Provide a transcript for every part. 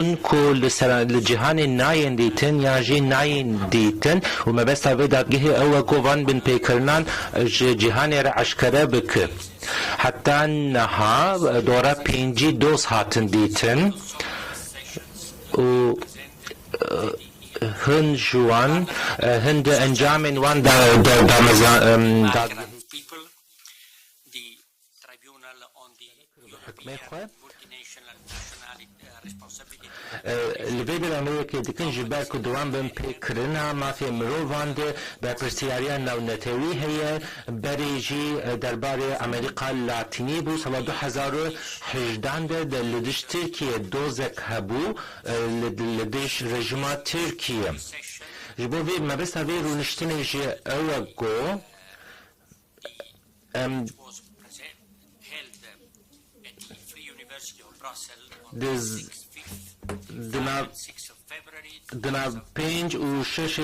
كل سنة الجهان ناين ديتن ياجي ناين ديتن وما بس تابدا جه أو كوفان بن بيكرنان جهان عشكرة بك حتى نها دورا بينجي دوس هاتن ديتن و هن جوان هند انجام وان دا البيبل أمريكا دكان جبال كدوان بن بكرنا ما في مروفان ده بپرسیاریان نو نتوی هي بريجي درباره أمريكا اللاتيني بو سال 2018 ده لدش تركيا دوزك هبو لدش رژیما ترکیه جبو في ما بس هذي رونشتني جي اوغو دنا پنج و شش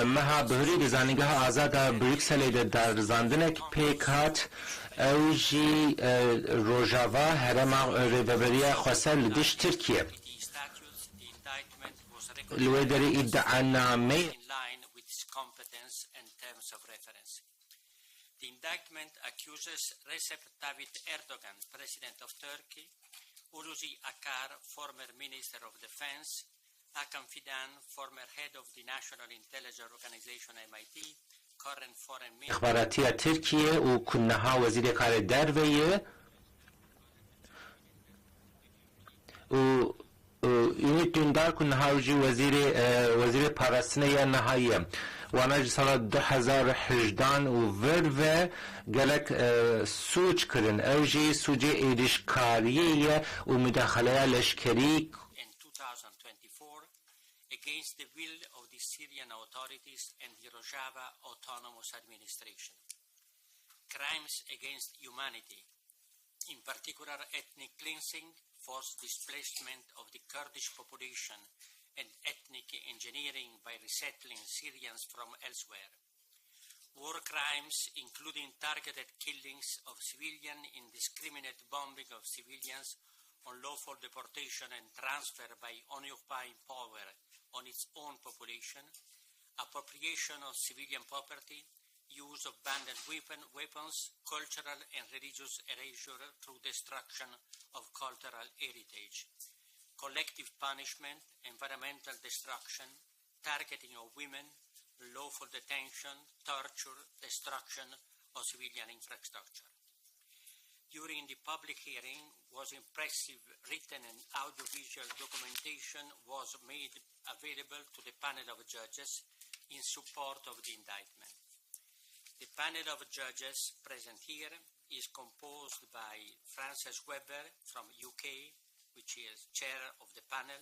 مها بهری بزنگاه آزاد بریکسل در زندنک پیکات اوجی روژاوا هرم ریبریا خواستر لدش ترکیه الویدری ادعانامه The indictment accuses Recep Tayyip Erdogan, President of Turkey, Hulusi Akar, former Minister of Defense, Hakan Fidan, former head of the National Intelligence Organization MIT, current foreign minister. اخباراتية تركيا وكنها وزير كار دروية و دندار كنها وجي وزير پاراستنية نهائية وانا سال 2018 وورو گلک سوچ کرن اوجی سوجی ایدشکاریه و مداخله لشکری in 2024 against the will of the Syrian authorities and the Rojava Autonomous Administration. Crimes against humanity, in particular ethnic cleansing, forced displacement of the Kurdish population, and ethnic engineering by resettling Syrians from elsewhere. War crimes, including targeted killings of civilians, indiscriminate bombing of civilians, unlawful deportation and transfer by occupying power on its own population, appropriation of civilian property, use of banned weapons, cultural and religious erasure through destruction of cultural heritage, collective punishment, environmental destruction, targeting of women, lawful detention, torture, destruction of civilian infrastructure. During the public hearing was impressive written and audiovisual documentation was made available to the panel of judges in support of the indictment. The panel of judges present here is composed by Frances Weber from UK, which is chair of the panel,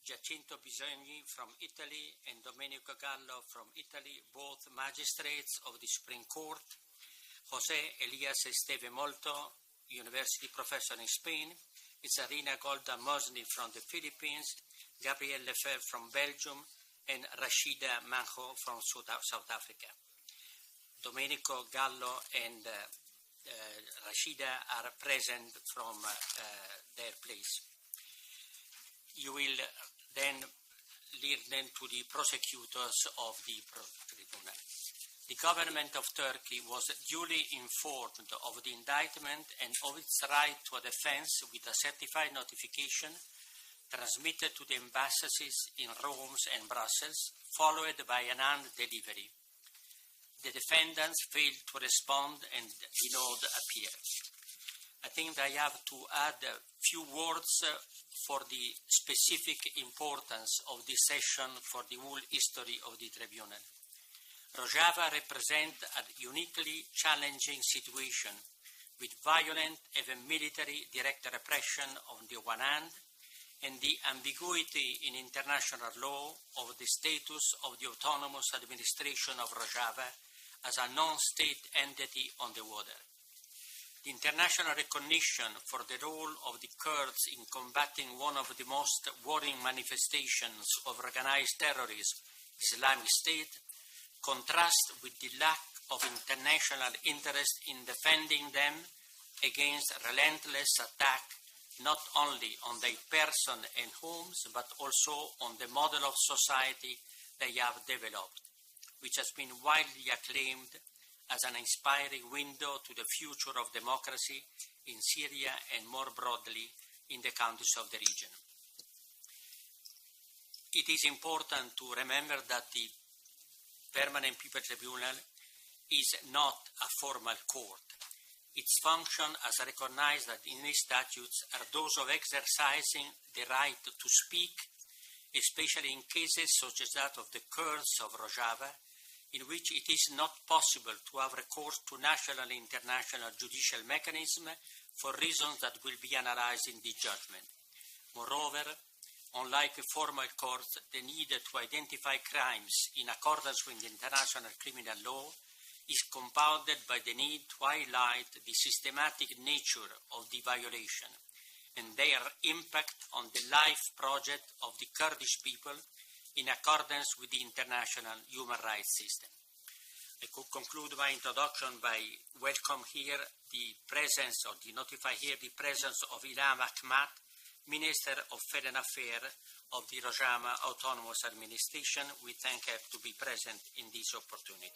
Giacinto Bisogni from Italy and Domenico Gallo from Italy, both magistrates of the Supreme Court, José Elias Esteve Molto, university professor in Spain, Itzarina Golda Mosni from the Philippines, Gabrielle Lefebvre from Belgium, and Rashida Manjo from South Africa. Domenico Gallo and Rashida are present from their place. You will then listen to the prosecutors of the tribunal. The government of Turkey was duly informed of the indictment and of its right to a defense with a certified notification transmitted to the embassies in Rome and Brussels, followed by an hand delivery. The defendants failed to respond and did not appear. I think I have to add a few words for the specific importance of this session for the whole history of the tribunal. Rojava represents a uniquely challenging situation with violent, even military, direct repression on the one hand, and the ambiguity in international law of the status of the autonomous administration of Rojava as a non-state entity on the water. The international recognition for the role of the Kurds in combating one of the most worrying manifestations of organized terrorism, Islamic State, contrasts with the lack of international interest in defending them against relentless attack not only on their person and homes, but also on the model of society they have developed, which has been widely acclaimed as an inspiring window to the future of democracy in Syria and more broadly in the countries of the region. It is important to remember that the Permanent Peoples Tribunal is not a formal court. Its function, as recognized in its statutes, are those of exercising the right to speak, especially in cases such as that of the Kurds of Rojava, in which it is not possible to have recourse to national and international judicial mechanism for reasons that will be analyzed in the judgment. Moreover, unlike formal courts, the need to identify crimes in accordance with international criminal law is compounded by the need to highlight the systematic nature of the violation and their impact on the life project of the Kurdish people in accordance with the international human rights system. I could conclude my introduction by welcome here the presence, or to notify here the presence of Ilham Ahmad, Minister of Foreign Affairs of the Rojava Autonomous Administration. We thank her to be present in this opportunity.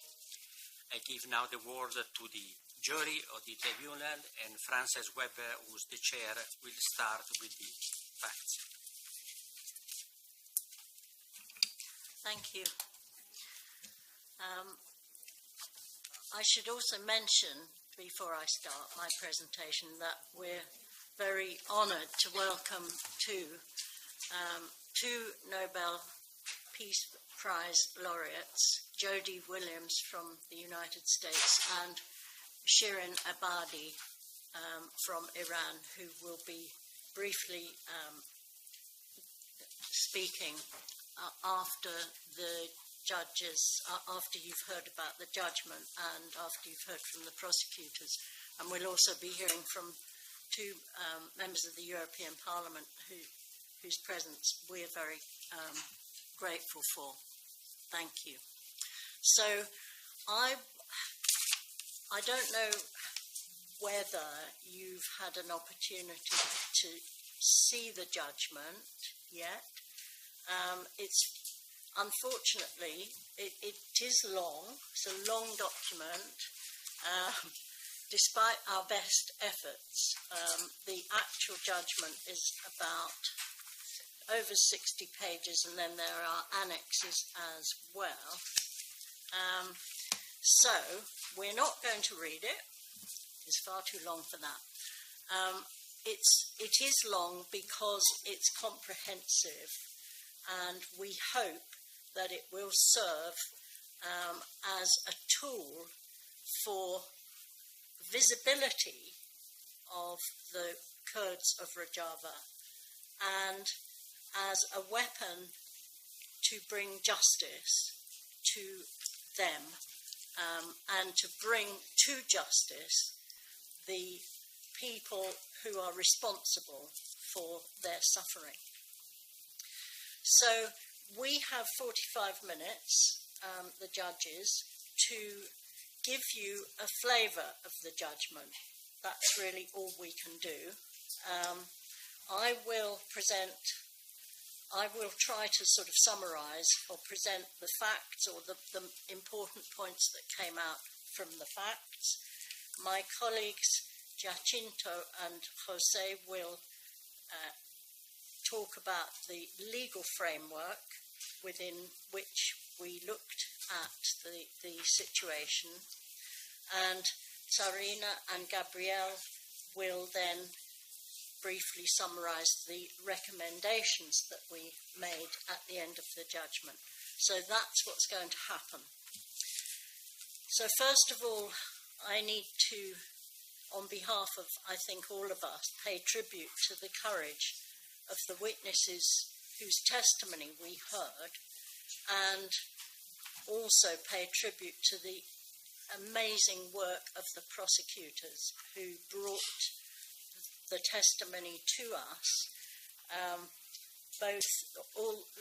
I give now the word to the jury of the tribunal, and Frances Weber, who is the chair, will start with the facts. Thank you. I should also mention, before I start my presentation, that we're very honoured to welcome two Nobel Peace Prize laureates, Jody Williams from the United States and Shirin Ebadi from Iran, who will be briefly speaking after the judges, after you've heard about the judgment and after you've heard from the prosecutors. And we'll also be hearing from two members of the European Parliament whose presence we are very grateful for. Thank you. So I don't know whether you've had an opportunity to see the judgment yet. Unfortunately, it is long. It's a long document. Despite our best efforts, the actual judgment is about over 60 pages, and then there are annexes as well. So we're not going to read it. It's far too long for that. It is long because it's comprehensive, and we hope that it will serve as a tool for visibility of the Kurds of Rojava and as a weapon to bring justice to them and to bring to justice the people who are responsible for their suffering. So we have 45 minutes, the judges, to give you a flavour of the judgment. That's really all we can do. I will try to sort of summarise or present the facts or the important points that came out from the facts. My colleagues Jacinto and Jose will talk about the legal framework within which we looked at the situation, and Sarina and Gabrielle will then briefly summarise the recommendations that we made at the end of the judgment. So that's what's going to happen. So first of all, I need to, on behalf of, I think, all of us, pay tribute to the courage of the witnesses whose testimony we heard, and also pay tribute to the amazing work of the prosecutors who brought the testimony to us,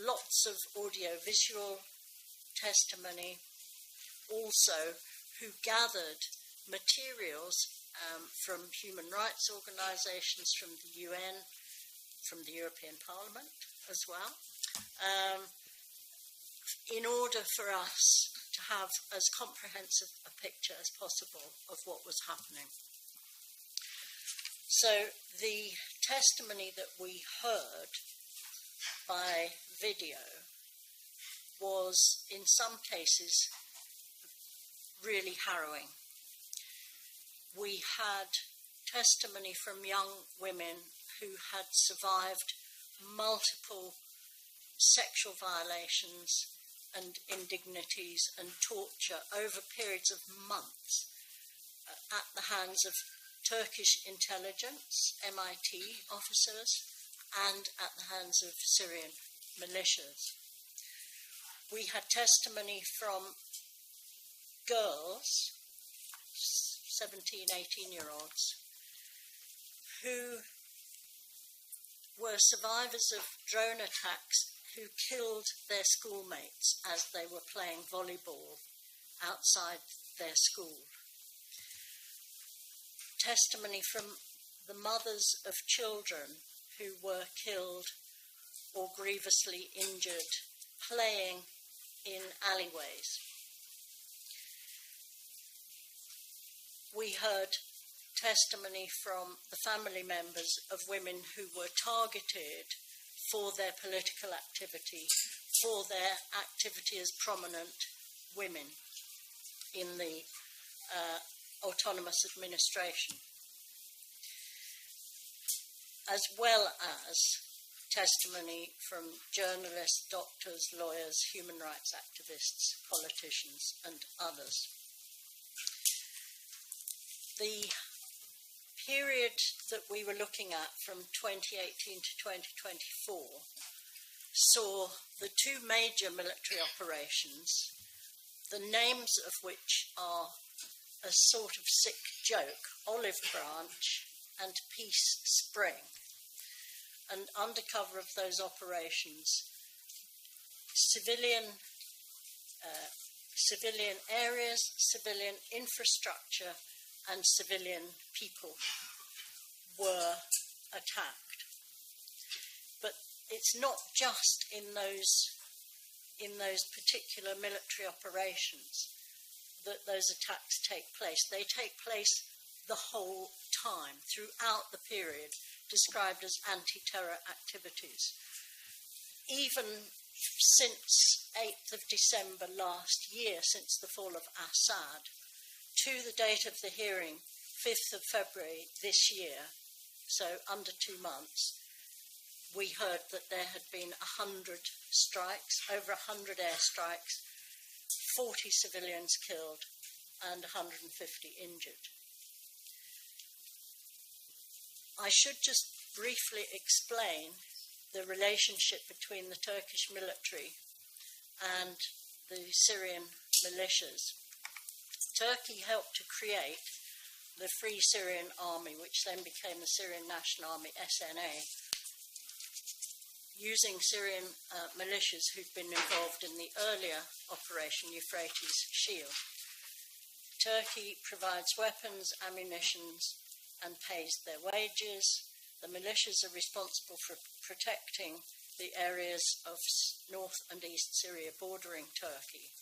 lots of audio-visual testimony, also who gathered materials from human rights organisations, from the UN, from the European Parliament as well, in order for us to have as comprehensive a picture as possible of what was happening. So the testimony that we heard by video was, in some cases, really harrowing. We had testimony from young women who had survived multiple sexual violations and indignities and torture over periods of months at the hands of Turkish intelligence, MIT officers, and at the hands of Syrian militias. We had testimony from girls, 17, 18-year-olds, who were survivors of drone attacks who killed their schoolmates as they were playing volleyball outside their school. Testimony from the mothers of children who were killed or grievously injured playing in alleyways. We heard testimony from the family members of women who were targeted for their political activity, for their activity as prominent women in the autonomous administration, as well as testimony from journalists, doctors, lawyers, human rights activists, politicians, and others. The period that we were looking at from 2018 to 2024 saw the two major military operations, the names of which are a sort of sick joke, Olive Branch and Peace Spring. And under cover of those operations, civilian areas, civilian infrastructure, and civilian people were attacked. But it's not just in those particular military operations that those attacks take place. They take place the whole time, throughout the period described as anti-terror activities. Even since 8th of December last year, since the fall of Assad, to the date of the hearing, 5th of February this year, so under 2 months, we heard that there had been 100 strikes, over 100 airstrikes, 40 civilians killed and 150 injured. I should just briefly explain the relationship between the Turkish military and the Syrian militias. Turkey helped to create the Free Syrian Army, which then became the Syrian National Army, SNA, using Syrian militias who'd been involved in the earlier Operation Euphrates Shield. Turkey provides weapons, ammunition, and pays their wages. The militias are responsible for protecting the areas of North and East Syria bordering Turkey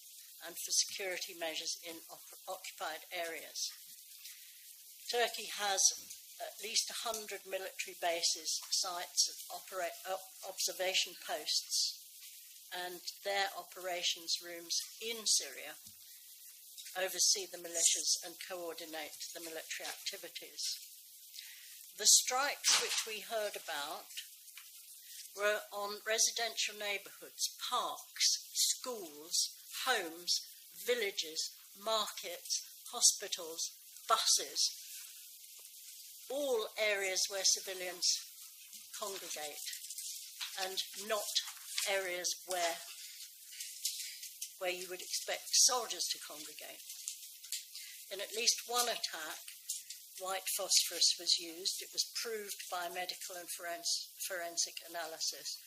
and for security measures in occupied areas. Turkey has at least 100 military bases, sites, observation posts, and their operations rooms in Syria oversee the militias and coordinate the military activities. The strikes which we heard about were on residential neighbourhoods, parks, schools, homes, villages, markets, hospitals, buses, all areas where civilians congregate, and not areas where you would expect soldiers to congregate. In at least one attack, white phosphorus was used. It was proved by medical and forensic analysis.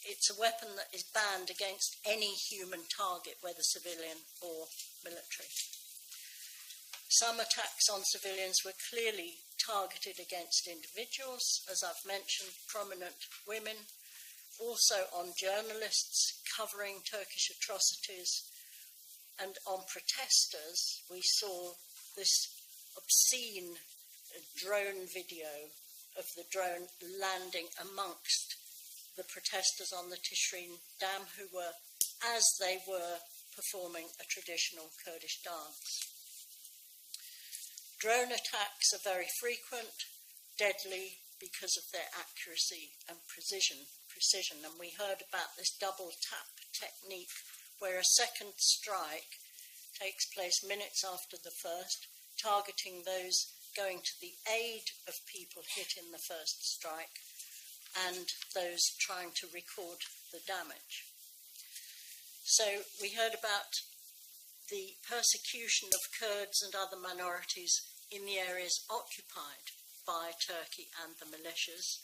It's a weapon that is banned against any human target, whether civilian or military. Some attacks on civilians were clearly targeted against individuals, as I've mentioned, prominent women, also on journalists covering Turkish atrocities, and on protesters. We saw this obscene drone video of the drone landing amongst the protesters on the Tishreen Dam, who were, as they were, performing a traditional Kurdish dance. Drone attacks are very frequent, deadly because of their accuracy and precision. And we heard about this double tap technique, where a second strike takes place minutes after the first, targeting those going to the aid of people hit in the first strike and those trying to record the damage. So we heard about the persecution of Kurds and other minorities in the areas occupied by Turkey and the militias,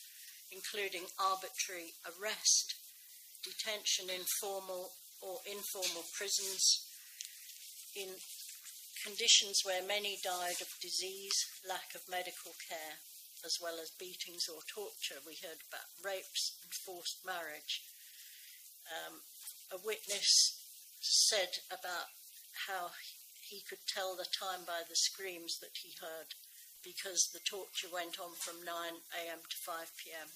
including arbitrary arrest, detention in formal or informal prisons, in conditions where many died of disease, lack of medical care, as well as beatings or torture. We heard about rapes and forced marriage. A witness said about how he could tell the time by the screams that he heard, because the torture went on from 9 a.m. to 5 p.m.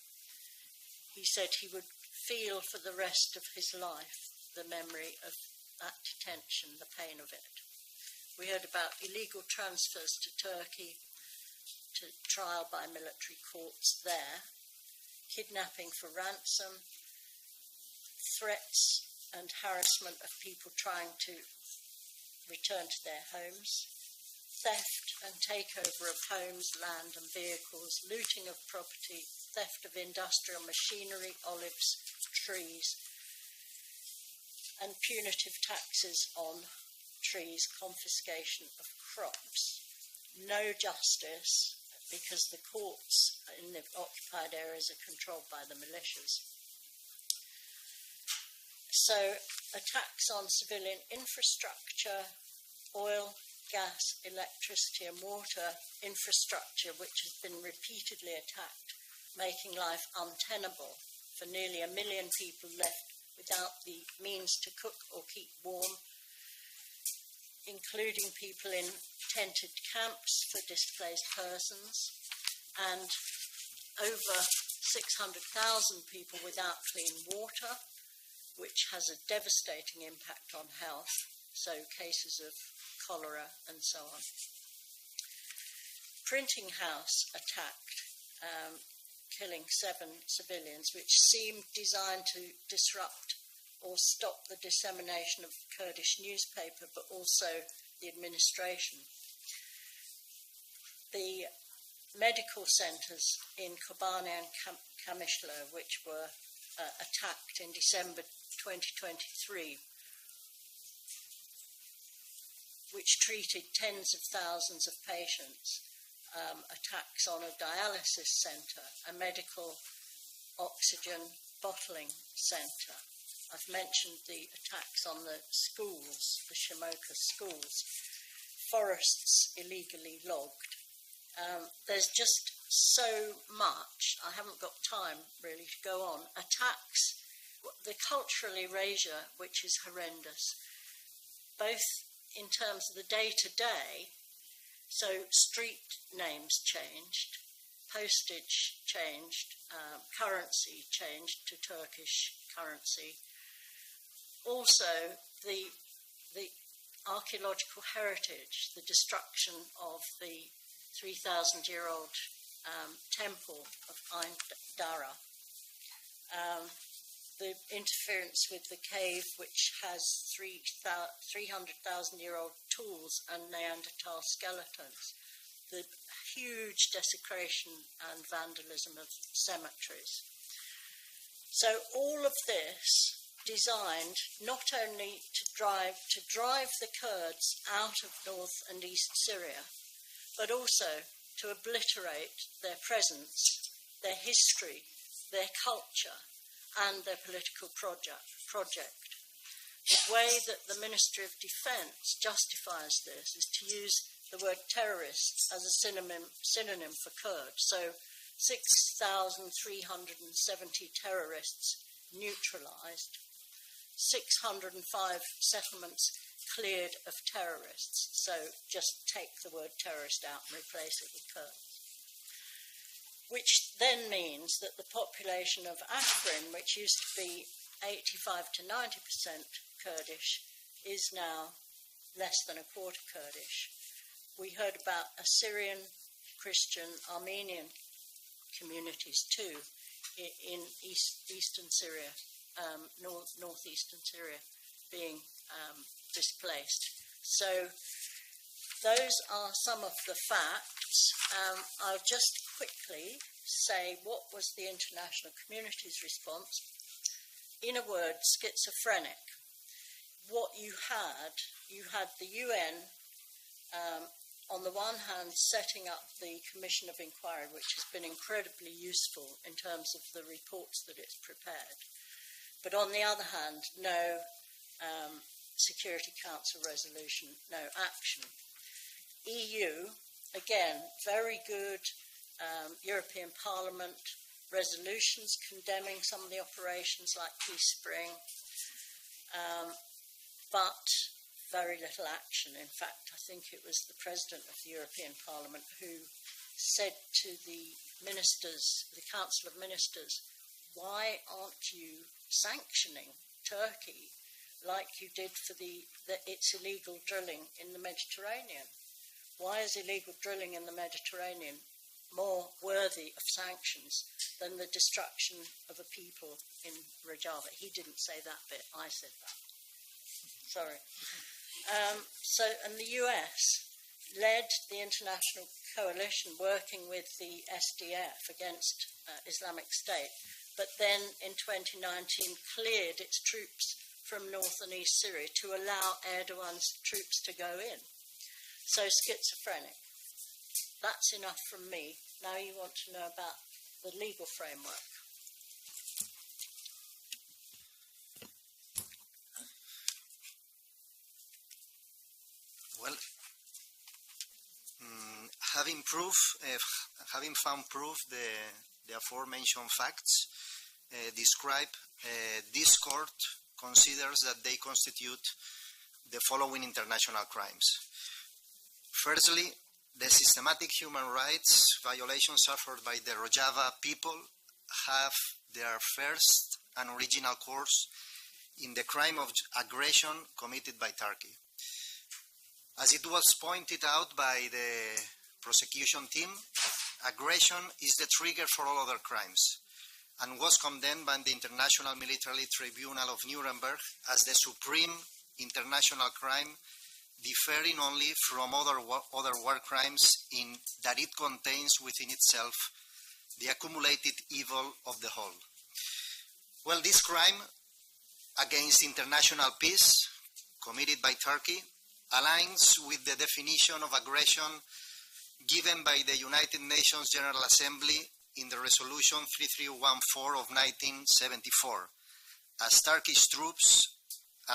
He said he would feel for the rest of his life the memory of that detention, the pain of it. We heard about illegal transfers to Turkey, to trial by military courts there, kidnapping for ransom, threats and harassment of people trying to return to their homes, theft and takeover of homes, land and vehicles, looting of property, theft of industrial machinery, olives, trees, and punitive taxes on trees, confiscation of crops. No justice, because the courts in the occupied areas are controlled by the militias. So attacks on civilian infrastructure, oil, gas, electricity and water infrastructure, which has been repeatedly attacked, making life untenable for nearly 1 million people left without the means to cook or keep warm, including people in tented camps for displaced persons, and over 600,000 people without clean water, which has a devastating impact on health, so cases of cholera and so on. Printing house attacked, killing 7 civilians, which seemed designed to disrupt or stop the dissemination of Kurdish newspaper, but also the administration. The medical centres in Kobane and Kamishlo, which were attacked in December 2023, which treated tens of thousands of patients, attacks on a dialysis centre, a medical oxygen bottling centre. I've mentioned the attacks on the schools, the Shamoka schools, forests illegally logged. There's just so much, I haven't got time really to go on. Attacks, the cultural erasure, which is horrendous, both in terms of the day-to-day, so street names changed, postage changed, currency changed to Turkish currency. Also, the archaeological heritage, the destruction of the 3,000-year-old temple of Ain Dara, the interference with the cave, which has 300,000-year-old tools and Neanderthal skeletons, the huge desecration and vandalism of cemeteries. So all of this designed not only to drive the Kurds out of north and east Syria, but also to obliterate their presence, their history, their culture, and their political project. The way that the Ministry of Defence justifies this is to use the word terrorist as a synonym for Kurd. So 6,370 terrorists neutralized, 605 settlements cleared of terrorists. So just take the word terrorist out and replace it with Kurd. Which then means that the population of Afrin, which used to be 85 to 90% Kurdish, is now less than a quarter Kurdish. We heard about Assyrian, Christian, Armenian communities too in eastern Syria, northeastern Syria being displaced. So those are some of the facts. I'll just quickly say what was the international community's response. In a word, schizophrenic. What you had the UN, on the one hand, setting up the Commission of Inquiry, which has been incredibly useful in terms of the reports that it's prepared. But on the other hand, no Security Council resolution, no action. EU, again, very good European Parliament resolutions condemning some of the operations like Peace Spring, but very little action. In fact, I think it was the President of the European Parliament who said to the ministers, the Council of Ministers, why aren't you sanctioning Turkey like you did for its illegal drilling in the Mediterranean? Why is illegal drilling in the Mediterranean more worthy of sanctions than the destruction of a people in Rojava? He didn't say that bit, I said that. Sorry. And the US led the international coalition working with the SDF against Islamic State, but then in 2019 cleared its troops from north and east Syria to allow Erdogan's troops to go in. So schizophrenic. That's enough from me. Now you want to know about the legal framework. Well, having found proof, the aforementioned facts describe, this court considers that they constitute the following international crimes. Firstly, the systematic human rights violations suffered by the Rojava people have their first and original course in the crime of aggression committed by Turkey. As it was pointed out by the prosecution team, aggression is the trigger for all other crimes and was condemned by the International Military Tribunal of Nuremberg as the supreme international crime, differing only from other war crimes in that it contains within itself the accumulated evil of the whole. Well, this crime against international peace committed by Turkey aligns with the definition of aggression given by the United Nations General Assembly in the Resolution 3314 of 1974, as Turkish troops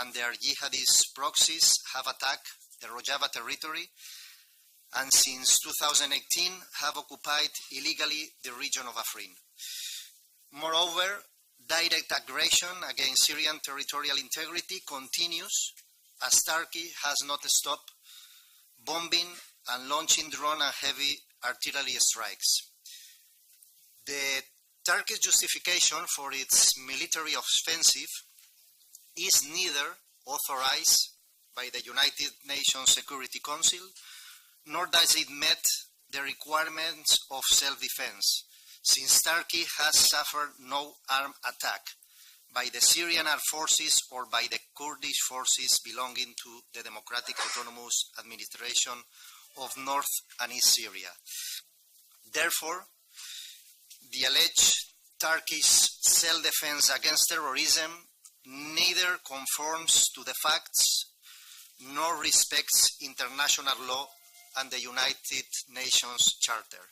and their jihadist proxies have attacked the Rojava territory and since 2018 have occupied illegally the region of Afrin. Moreover, direct aggression against Syrian territorial integrity continues as Turkey has not stopped bombing and launching drone and heavy artillery strikes. The Turkish justification for its military offensive is neither authorized by the United Nations Security Council, nor does it meet the requirements of self-defense, since Turkey has suffered no armed attack by the Syrian armed forces or by the Kurdish forces belonging to the Democratic Autonomous Administration of North and East Syria. Therefore, the alleged Turkish self-defense against terrorism neither conforms to the facts nor respects international law and the United Nations Charter.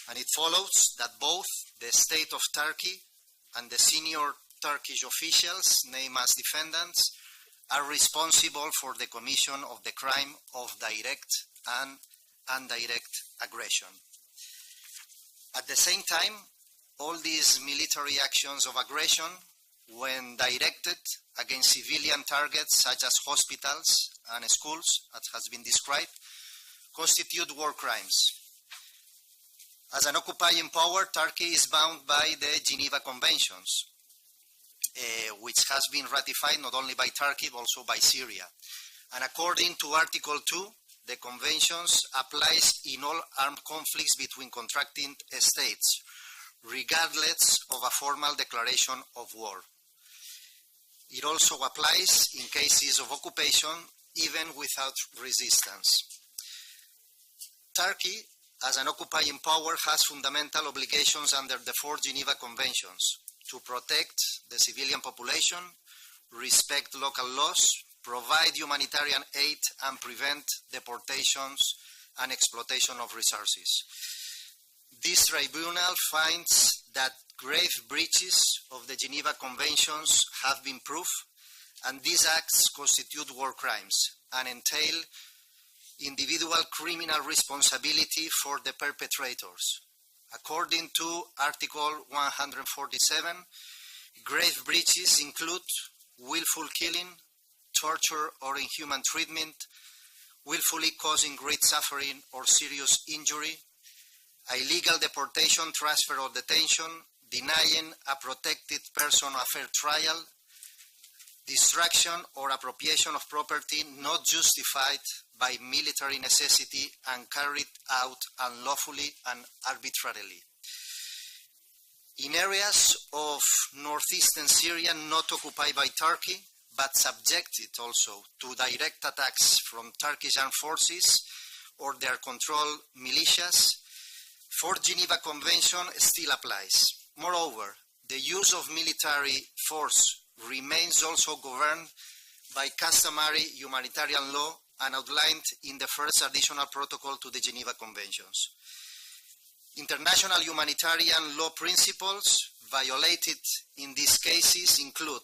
And it follows that both the state of Turkey and the senior Turkish officials named as defendants are responsible for the commission of the crime of direct and indirect aggression. At the same time, all these military actions of aggression, when directed against civilian targets such as hospitals and schools, as has been described, constitute war crimes. As an occupying power, Turkey is bound by the Geneva Conventions, which has been ratified not only by Turkey, but also by Syria. And according to Article 2, the conventions applies in all armed conflicts between contracting states, regardless of a formal declaration of war. It also applies in cases of occupation, even without resistance. Turkey, as an occupying power, has fundamental obligations under the 4 Geneva Conventions to protect the civilian population, respect local laws, provide humanitarian aid, and prevent deportations and exploitation of resources. This tribunal finds that grave breaches of the Geneva Conventions have been proved, and these acts constitute war crimes and entail individual criminal responsibility for the perpetrators. According to Article 147, grave breaches include willful killing, torture or inhuman treatment, willfully causing great suffering or serious injury, illegal deportation, transfer or detention, denying a protected person a fair trial, destruction or appropriation of property not justified by military necessity and carried out unlawfully and arbitrarily. In areas of northeastern Syria not occupied by Turkey, but subjected also to direct attacks from Turkish armed forces or their controlled militias, 4 Geneva Convention still applies. Moreover, the use of military force remains also governed by customary humanitarian law and outlined in the first additional protocol to the Geneva Conventions. International humanitarian law principles violated in these cases include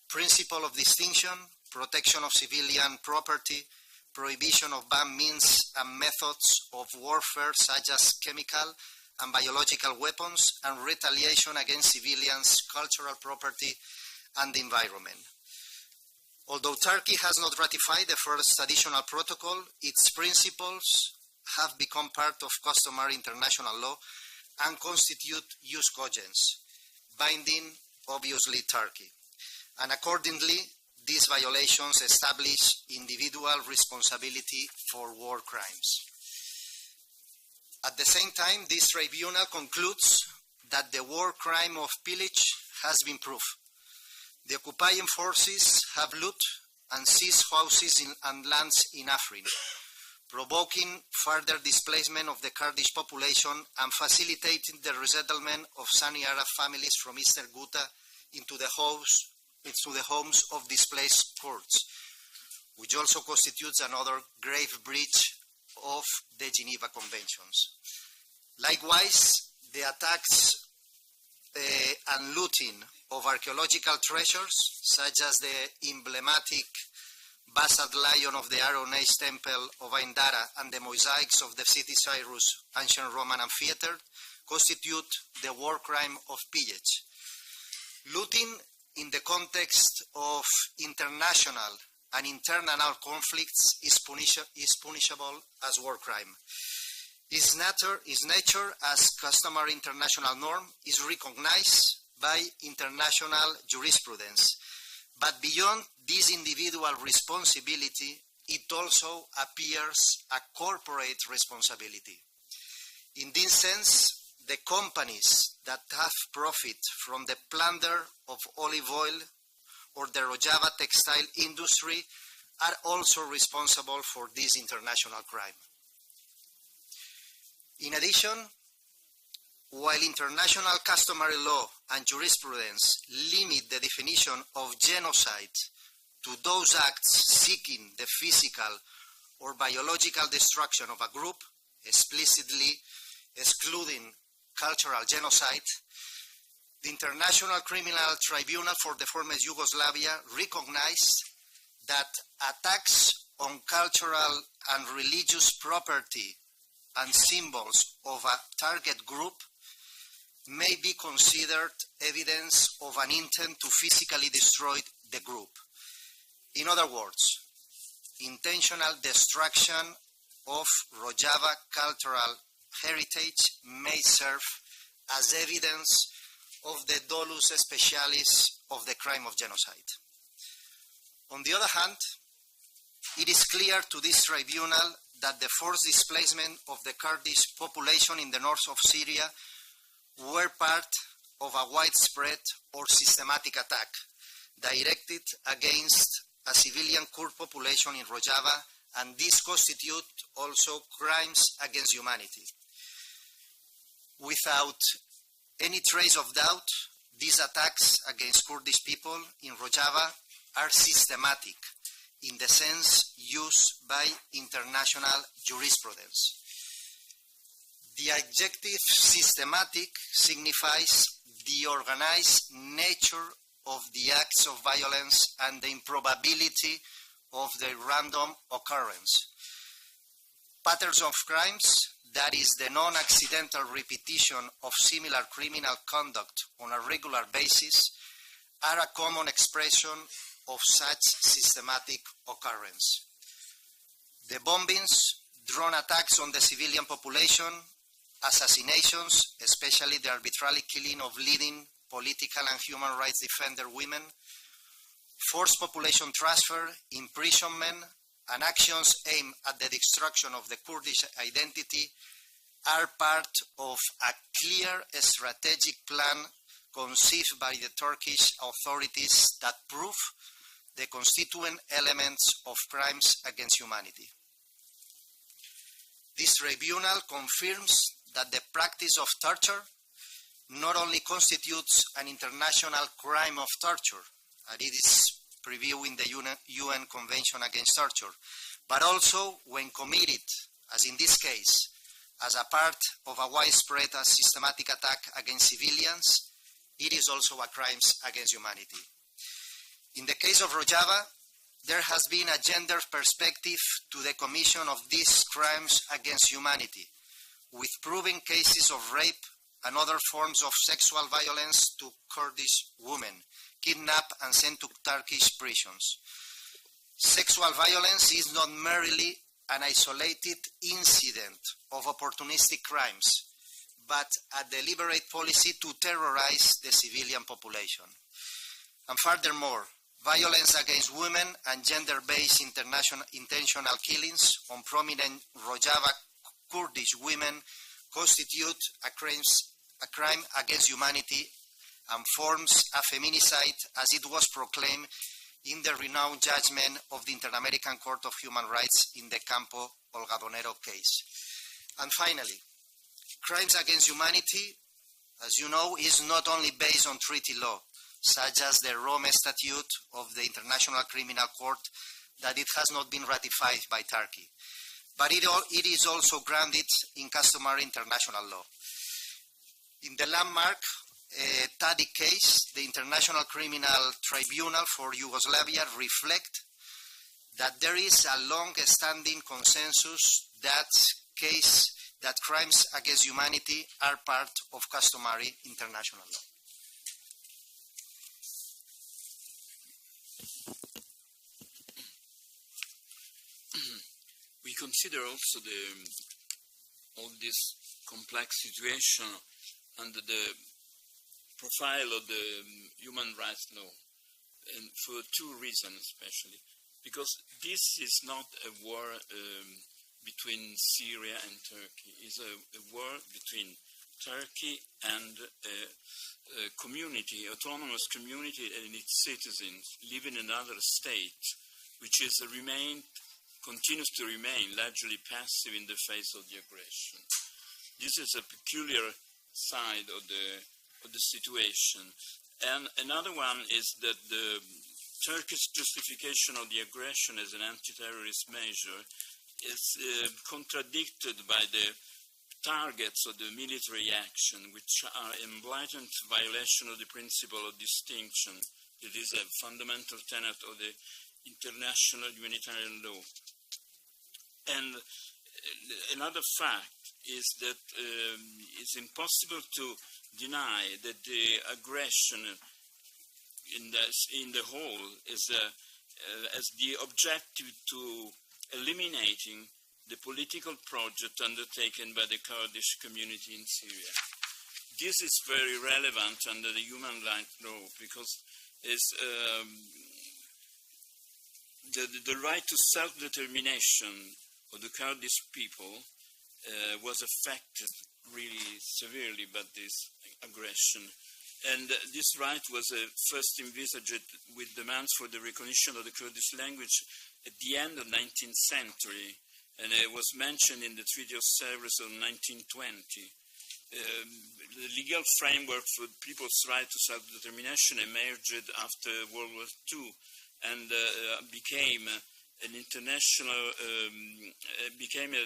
principle of distinction, protection of civilian property, prohibition of banned means and methods of warfare such as chemical and biological weapons, and retaliation against civilians, cultural property, and the environment. Although Turkey has not ratified the first additional protocol, its principles have become part of customary international law and constitute jus cogens, binding, obviously, Turkey. And accordingly, these violations establish individual responsibility for war crimes. At the same time, this tribunal concludes that the war crime of pillage has been proved. The occupying forces have looted and seized houses and lands in Afrin, provoking further displacement of the Kurdish population and facilitating the resettlement of Sunni Arab families from eastern Ghouta into the homes of displaced Kurds, which also constitutes another grave breach of the Geneva Conventions. Likewise, the attacks and looting of archaeological treasures, such as the emblematic basalt lion of the Iron Age temple of Aindara and the mosaics of the city Cyrus ancient Roman amphitheater, constitute the war crime of pillage. Looting in the context of international and internal conflicts is punishable as war crime. Its nature as customary international norm is recognized by international jurisprudence. But beyond this individual responsibility, it also appears a corporate responsibility. In this sense, the companies that have profit from the plunder of olive oil or the Rojava textile industry are also responsible for this international crime. In addition, while international customary law and jurisprudence limit the definition of genocide to those acts seeking the physical or biological destruction of a group, explicitly excluding cultural genocide, the International Criminal Tribunal for the former Yugoslavia recognized that attacks on cultural and religious property and symbols of a target group may be considered evidence of an intent to physically destroy the group. In other words, intentional destruction of Rojava cultural heritage may serve as evidence of the dolus specialis of the crime of genocide. On the other hand, it is clear to this tribunal that the forced displacement of the Kurdish population in the north of Syria were part of a widespread or systematic attack directed against a civilian Kurd population in Rojava, and this constitute also crimes against humanity. Without any trace of doubt, these attacks against Kurdish people in Rojava are systematic in the sense used by international jurisprudence. The adjective systematic signifies the organized nature of the acts of violence and the improbability of the random occurrence. Patterns of crimes, that is the non-accidental repetition of similar criminal conduct on a regular basis, are a common expression of such systematic occurrence. The bombings, drone attacks on the civilian population, assassinations, especially the arbitrary killing of leading political and human rights defender women, forced population transfer, imprisonment, and actions aimed at the destruction of the Kurdish identity are part of a clear strategic plan conceived by the Turkish authorities that prove the constituent elements of crimes against humanity. This tribunal confirms that the practice of torture not only constitutes an international crime of torture, and it is previewed in the UN Convention Against Torture, but also when committed, as in this case, as a part of a widespread and systematic attack against civilians, it is also a crime against humanity. In the case of Rojava, there has been a gender perspective to the commission of these crimes against humanity, with proven cases of rape and other forms of sexual violence to Kurdish women, kidnapped and sent to Turkish prisons. Sexual violence is not merely an isolated incident of opportunistic crimes, but a deliberate policy to terrorize the civilian population. And furthermore, violence against women and gender-based intentional killings on prominent Rojava Kurdish women constitute a crime against humanity and forms a feminicide, as it was proclaimed in the renowned judgment of the Inter-American Court of Human Rights in the Campo Olgadonero case. And finally, crimes against humanity, as you know, is not only based on treaty law, such as the Rome Statute of the International Criminal Court, that it has not been ratified by Turkey, but it is also grounded in customary international law. In the landmark Tadic case, the International Criminal Tribunal for Yugoslavia reflect that there is a long-standing consensus that crimes against humanity are part of customary international law. We consider also all this complex situation under the profile of the human rights law, and for two reasons especially. Because this is not a war between Syria and Turkey. It's a war between Turkey and a community, autonomous community, and its citizens living in another state, which is continues to remain largely passive in the face of the aggression. This is a peculiar side of the situation. And another one is that the Turkish justification of the aggression as an anti-terrorist measure is contradicted by the targets of the military action, which are in blatant violation of the principle of distinction. It is a fundamental tenet of the international humanitarian law. And another fact is that it's impossible to deny that the aggression in the whole is as the objective to eliminating the political project undertaken by the Kurdish community in Syria. This is very relevant under the human rights law because it's, the right to self-determination of the Kurdish people was affected really severely by this aggression. And this right was first envisaged with demands for the recognition of the Kurdish language at the end of the 19th century, and it was mentioned in the Treaty of Sevres of 1920. The legal framework for people's right to self-determination emerged after World War II and became an international, became a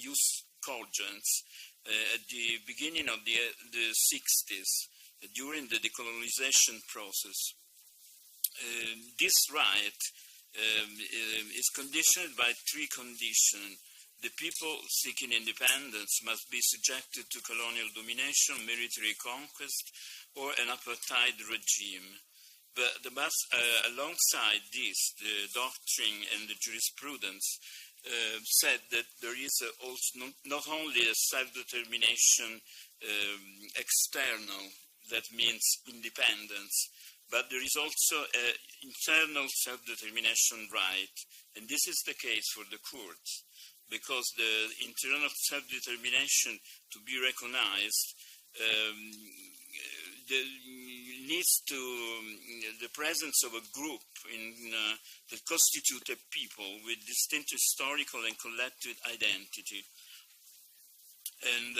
youth cogence at the beginning of the 60s, during the decolonization process. This right is conditioned by three conditions. The people seeking independence must be subjected to colonial domination, military conquest, or an apartheid regime. But alongside this, the doctrine and the jurisprudence said that there is also not only a self-determination external, that means independence, but there is also an internal self-determination right. And this is the case for the Kurds, because the internal self-determination to be recognized needs to the presence of a group that constitute a people with distinct historical and collective identity. And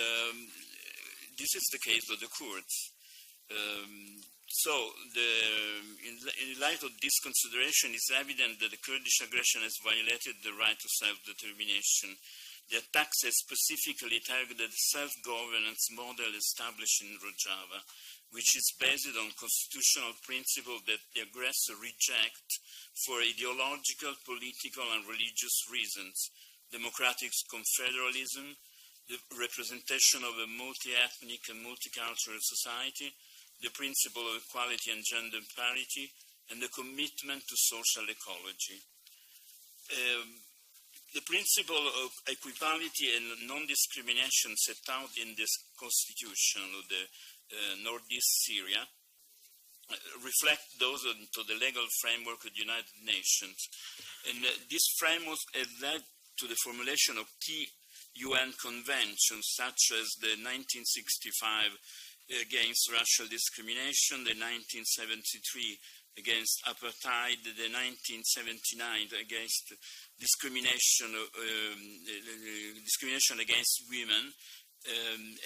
this is the case of the Kurds. In light of this consideration, it's evident that the Kurdish aggression has violated the right to self-determination. The attacks have specifically targeted the self-governance model established in Rojava, which is based on constitutional principle that the aggressor reject for ideological, political, and religious reasons: democratic confederalism, the representation of a multi-ethnic and multicultural society, the principle of equality and gender parity, and the commitment to social ecology. The principle of equality and non-discrimination set out in this constitution of the Northeast Syria reflect those into the legal framework of the United Nations. And this framework has led to the formulation of key UN conventions, such as the 1965 against racial discrimination, the 1973 against apartheid, the 1979 against discrimination against women,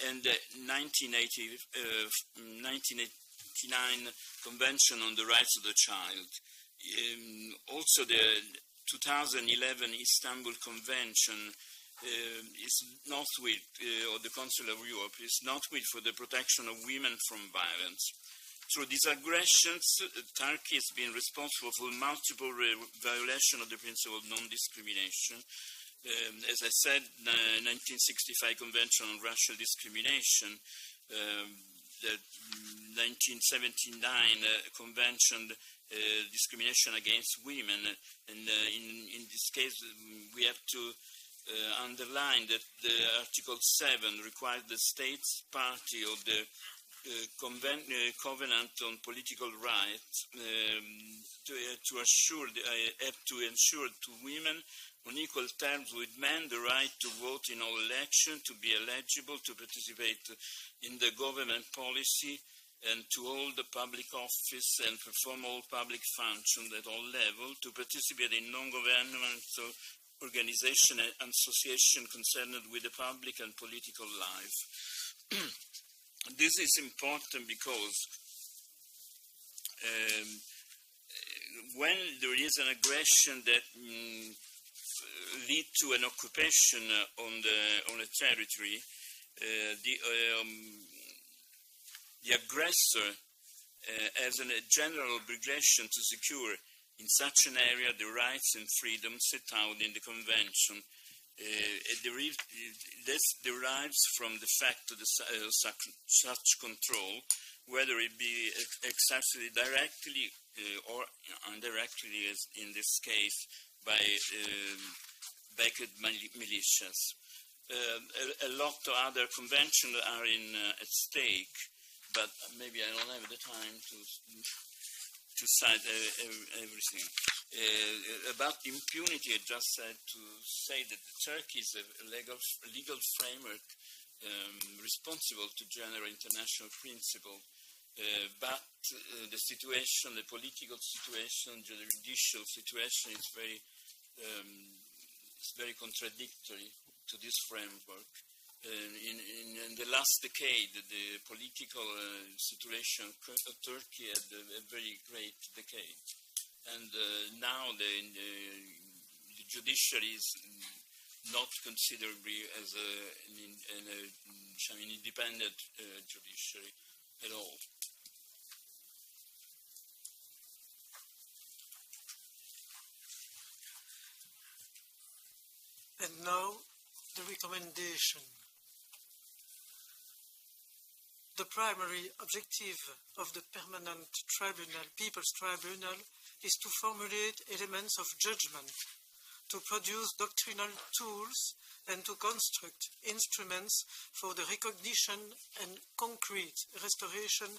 and the 1989 Convention on the Rights of the Child. Also, the 2011 Istanbul Convention is not with, or the Council of Europe, is not with for the protection of women from violence. Through these aggressions, Turkey has been responsible for multiple violations of the principle of non-discrimination. As I said, the 1965 Convention on Racial Discrimination, the 1979 Convention discrimination against women, and in this case we have to underline that the Article 7 requires the states party of the Covenant on Political Rights to ensure to women on equal terms with men the right to vote in all elections, to be eligible to participate in the government policy, and to hold the public office and perform all public functions at all levels, to participate in non-governmental organization and association concerned with the public and political life. This is important because when there is an aggression that lead to an occupation on a territory, the aggressor has a general obligation to secure In such an area, the rights and freedoms set out in the Convention this derives from the fact of such control, whether it be exercised directly or indirectly, as in this case, by backed militias. A lot of other conventions are at stake, but maybe I don't have the time to cite everything. About impunity, I just had to say that Turkey is a legal framework responsible to general international principle, but the situation, the political situation, the judicial situation is very contradictory to this framework. In the last decade, the political situation of Turkey had a very great decade. And now the judiciary is not considered as an independent judiciary at all. And now, the recommendation. The primary objective of the Permanent Peoples Tribunal is to formulate elements of judgment, to produce doctrinal tools, and to construct instruments for the recognition and concrete restoration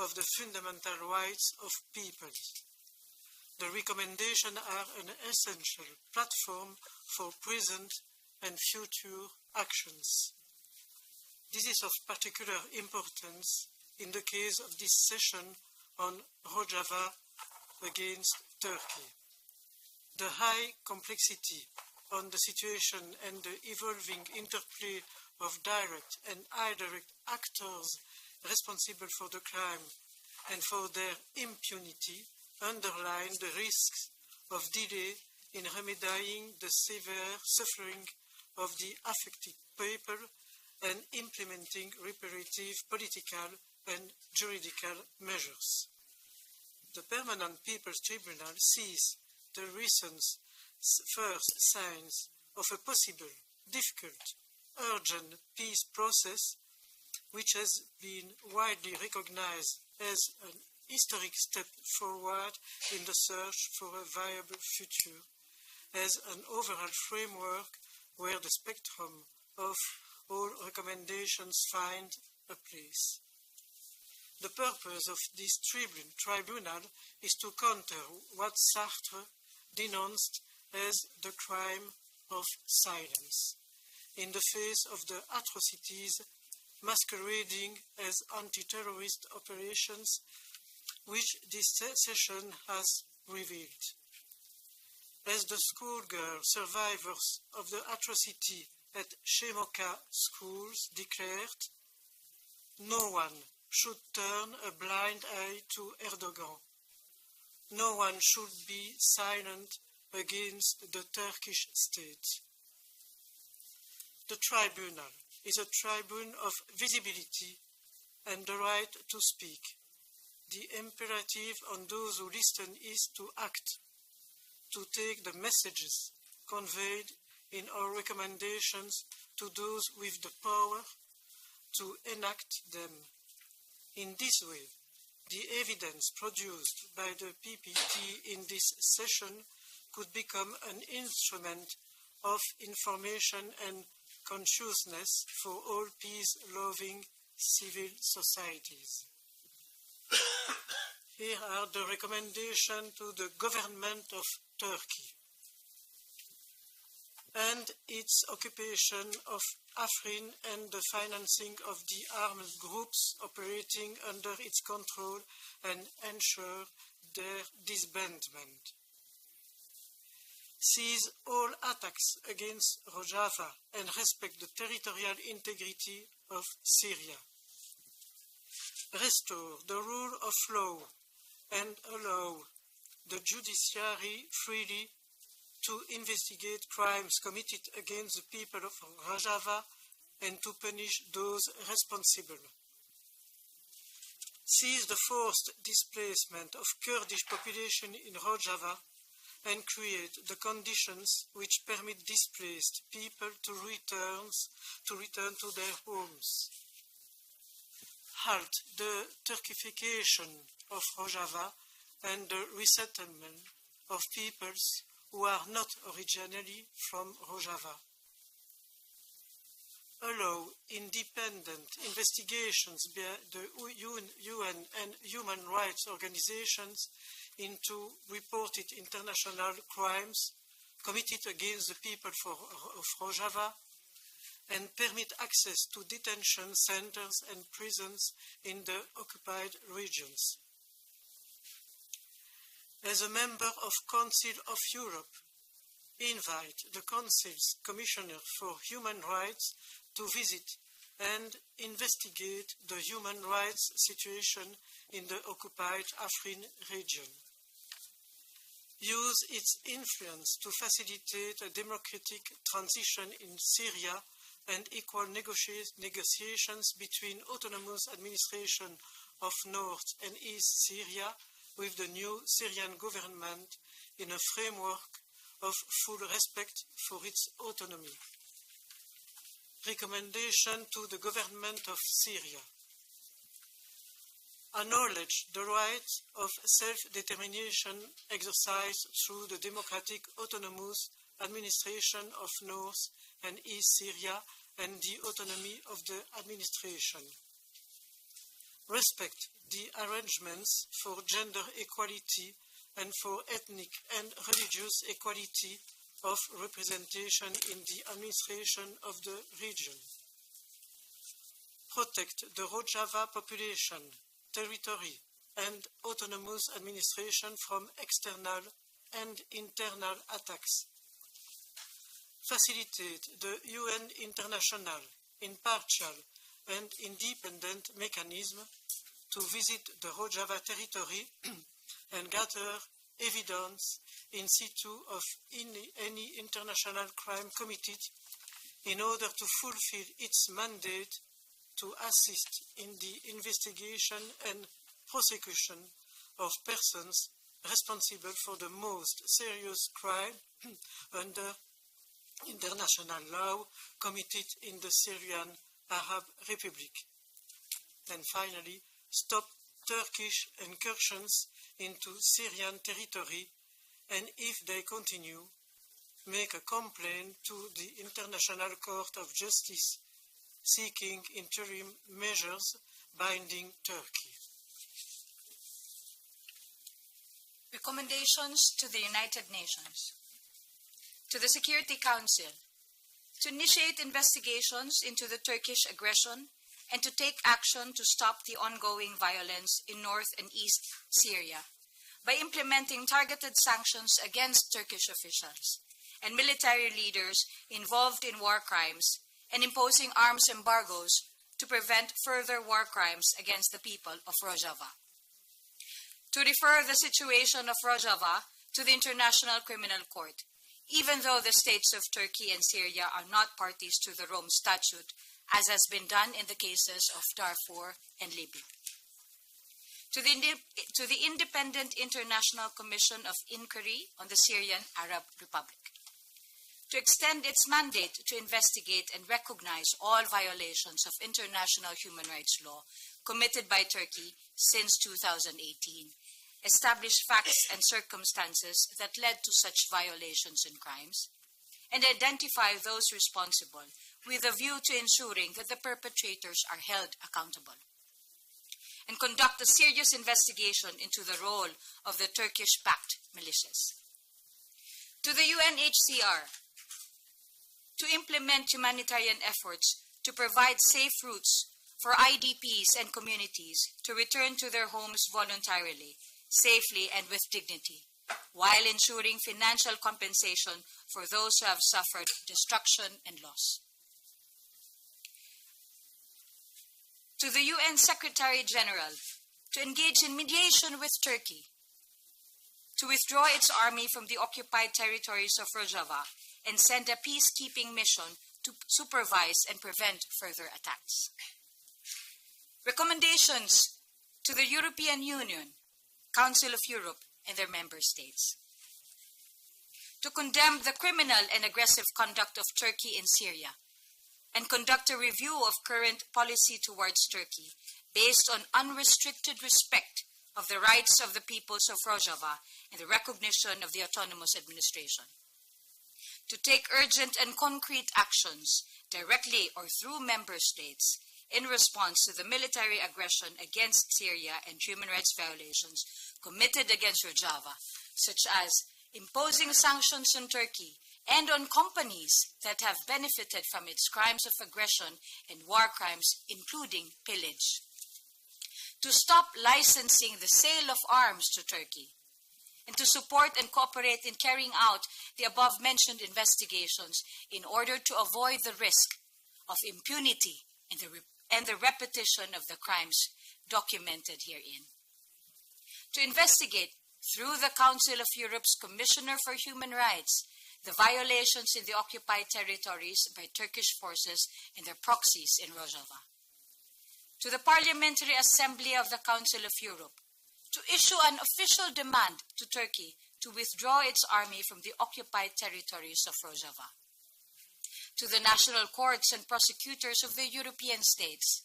of the fundamental rights of peoples. The recommendations are an essential platform for present and future actions. This is of particular importance in the case of this session on Rojava against Turkey. The high complexity on the situation and the evolving interplay of direct and indirect actors responsible for the crime and for their impunity underline the risks of delay in remedying the severe suffering of the affected people and implementing reparative political and juridical measures. The Permanent Peoples Tribunal sees the recent first signs of a possible, difficult, urgent peace process, which has been widely recognized as an historic step forward in the search for a viable future, as an overall framework where the spectrum of all recommendations find a place. The purpose of this tribunal is to counter what Sartre denounced as the crime of silence, in the face of the atrocities masquerading as anti-terrorist operations which this session has revealed. As the schoolgirl survivors of the atrocity at Shemoka schools declared, no one should turn a blind eye to Erdogan. No one should be silent against the Turkish state. The tribunal is a tribune of visibility and the right to speak. The imperative on those who listen is to act, to take the messages conveyed in our recommendations to those with the power to enact them. In this way, the evidence produced by the PPT in this session could become an instrument of information and consciousness for all peace-loving civil societies. Here are the recommendations to the government of Turkey and its occupation of Afrin and the financing of the armed groups operating under its control and ensure their disbandment. Seize all attacks against Rojava and respect the territorial integrity of Syria. Restore the rule of law and allow the judiciary freely to investigate crimes committed against the people of Rojava and to punish those responsible. cease the forced displacement of Kurdish population in Rojava, and create the conditions which permit displaced people to return to their homes. Halt the Turkification of Rojava and the resettlement of peoples who are not originally from Rojava. Allow independent investigations by the UN and human rights organizations into reported international crimes committed against the people of Rojava, and permit access to detention centers and prisons in the occupied regions. As a member of Council of Europe, invite the Council's Commissioner for Human Rights to visit and investigate the human rights situation in the occupied Afrin region. Use its influence to facilitate a democratic transition in Syria and equal negotiations between autonomous administration of North and East Syria with the new Syrian government in a framework of full respect for its autonomy. Recommendation to the government of Syria. Acknowledge the right of self-determination exercised through the democratic autonomous administration of North and East Syria and the autonomy of the administration. Respect the arrangements for gender equality and for ethnic and religious equality of representation in the administration of the region. Protect the Rojava population, territory, and autonomous administration from external and internal attacks. Facilitate the UN international, impartial, and independent mechanism to visit the Rojava territory and gather evidence in situ of any international crime committed in order to fulfill its mandate to assist in the investigation and prosecution of persons responsible for the most serious crime under international law committed in the Syrian Arab Republic. And finally, stop Turkish incursions into Syrian territory, and if they continue, make a complaint to the International Court of Justice seeking interim measures binding Turkey. Recommendations to the United Nations. To the Security Council, to initiate investigations into the Turkish aggression and to take action to stop the ongoing violence in North and East Syria by implementing targeted sanctions against Turkish officials and military leaders involved in war crimes and imposing arms embargoes to prevent further war crimes against the people of Rojava. To refer the situation of Rojava to the International Criminal Court, even though the states of Turkey and Syria are not parties to the Rome Statute, as has been done in the cases of Darfur and Libya. To the Independent International Commission of Inquiry on the Syrian Arab Republic, to extend its mandate to investigate and recognize all violations of international human rights law committed by Turkey since 2018, establish facts and circumstances that led to such violations and crimes, and identify those responsible with a view to ensuring that the perpetrators are held accountable, and conduct a serious investigation into the role of the Turkish-backed militias. To the UNHCR, to implement humanitarian efforts to provide safe routes for IDPs and communities to return to their homes voluntarily, safely and with dignity, while ensuring financial compensation for those who have suffered destruction and loss. To the UN Secretary General, to engage in mediation with Turkey, to withdraw its army from the occupied territories of Rojava and send a peacekeeping mission to supervise and prevent further attacks. Recommendations to the European Union, Council of Europe, and their member states. To condemn the criminal and aggressive conduct of Turkey in Syria and conduct a review of current policy towards Turkey based on unrestricted respect of the rights of the peoples of Rojava and the recognition of the autonomous administration. To take urgent and concrete actions directly or through member states in response to the military aggression against Syria and human rights violations committed against Rojava, such as imposing sanctions on Turkey and on companies that have benefited from its crimes of aggression and war crimes, including pillage. To stop licensing the sale of arms to Turkey, and to support and cooperate in carrying out the above-mentioned investigations in order to avoid the risk of impunity and the repetition of the crimes documented herein. To investigate through the Council of Europe's Commissioner for Human Rights the violations in the occupied territories by Turkish forces and their proxies in Rojava. To the Parliamentary Assembly of the Council of Europe to issue an official demand to Turkey to withdraw its army from the occupied territories of Rojava. To the national courts and prosecutors of the European states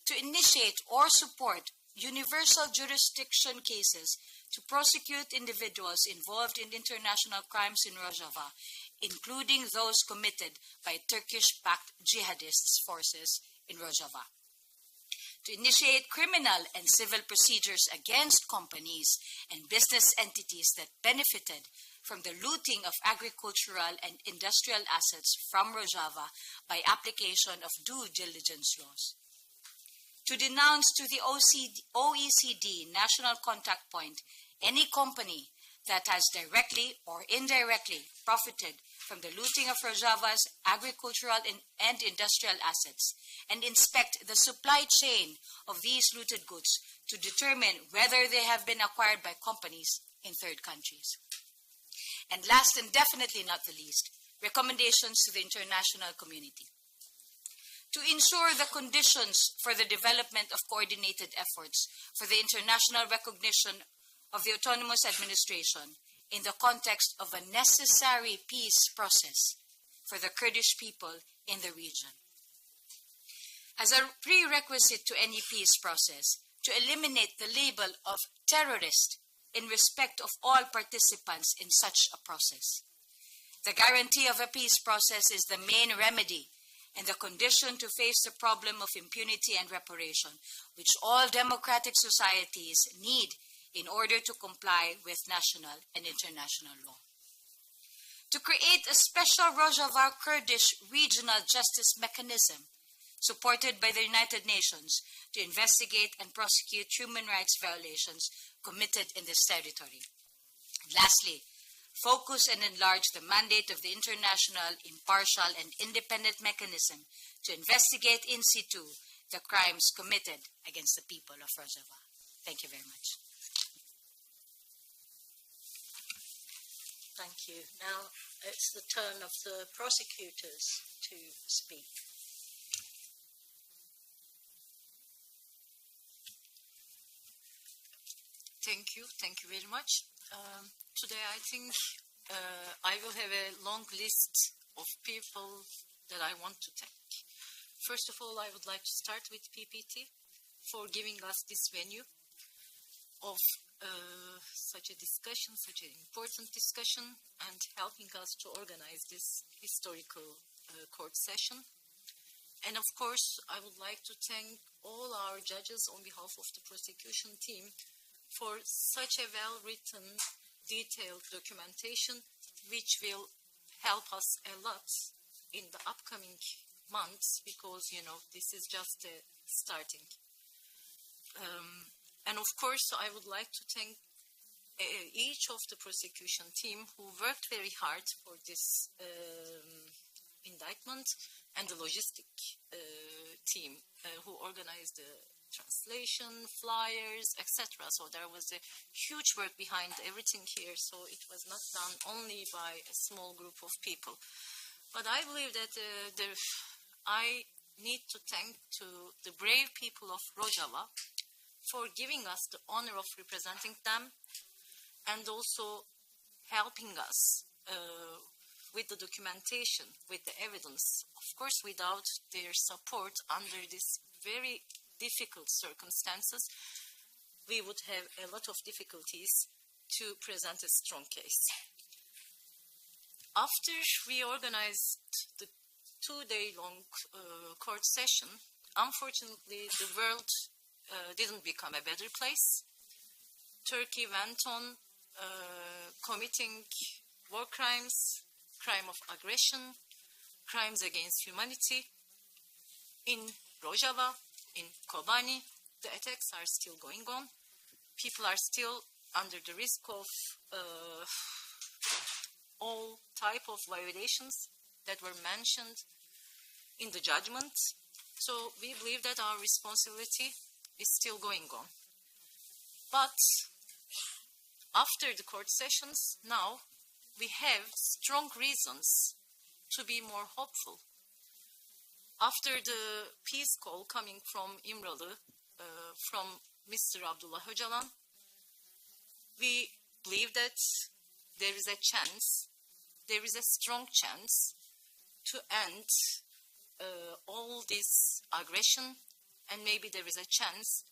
to initiate or support universal jurisdiction cases to prosecute individuals involved in international crimes in Rojava, including those committed by Turkish-backed jihadist forces in Rojava. To initiate criminal and civil procedures against companies and business entities that benefited from the looting of agricultural and industrial assets from Rojava by application of due diligence laws. To denounce to the OECD National Contact Point any company that has directly or indirectly profited from the looting of Rojava's agricultural and industrial assets and inspect the supply chain of these looted goods to determine whether they have been acquired by companies in third countries. And last and definitely not the least, recommendations to the international community. To ensure the conditions for the development of coordinated efforts for the international recognition of the autonomous administration in the context of a necessary peace process for the Kurdish people in the region. As a prerequisite to any peace process, to eliminate the label of terrorist in respect of all participants in such a process. The guarantee of a peace process is the main remedy and the condition to face the problem of impunity and reparation, which all democratic societies need in order to comply with national and international law. To create a special Rojava Kurdish regional justice mechanism supported by the United Nations to investigate and prosecute human rights violations committed in this territory. Lastly, focus and enlarge the mandate of the international, impartial, and independent mechanism to investigate in situ the crimes committed against the people of Rojava. Thank you very much. Thank you. Now it's the turn of the prosecutors to speak. Thank you very much. Today I think I will have a long list of people that I want to thank. First of all, I would like to start with PPT for giving us this venue of such a discussion, such an important discussion, and helping us to organize this historical court session. And of course, I would like to thank all our judges on behalf of the prosecution team for such a well-written, detailed documentation, which will help us a lot in the upcoming months, because, you know, this is just a starting. And of course, I would like to thank each of the prosecution team who worked very hard for this indictment, and the logistic team who organized the translation, flyers, etc. So there was a huge work behind everything here, so it was not done only by a small group of people. But I believe that I need to thank to the brave people of Rojava for giving us the honor of representing them and also helping us with the documentation, with the evidence. Of course, without their support under these very difficult circumstances, we would have a lot of difficulties to present a strong case. After we organized the 2-day-long court session, unfortunately, the world didn't become a better place. Turkey went on committing war crimes, crime of aggression, crimes against humanity. In Rojava, in Kobani, the attacks are still going on. People are still under the risk of all type of violations that were mentioned in the judgment. So we believe that our responsibility is still going on. But after the court sessions, now we have strong reasons to be more hopeful. After the peace call coming from İmralı, from Mr. Abdullah Öcalan, we believe that there is a chance, there is a strong chance to end all this aggression, and maybe there is a chance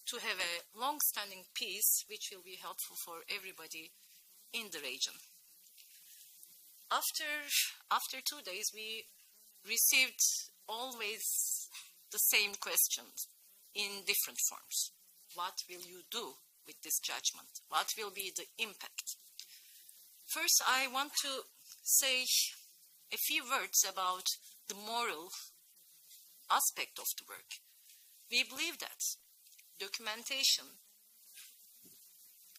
to have a long-standing peace which will be helpful for everybody in the region. After 2 days, we received always the same questions in different forms. What will you do with this judgment? What will be the impact? First, I want to say a few words about the moral aspect of the work. We believe that documentation,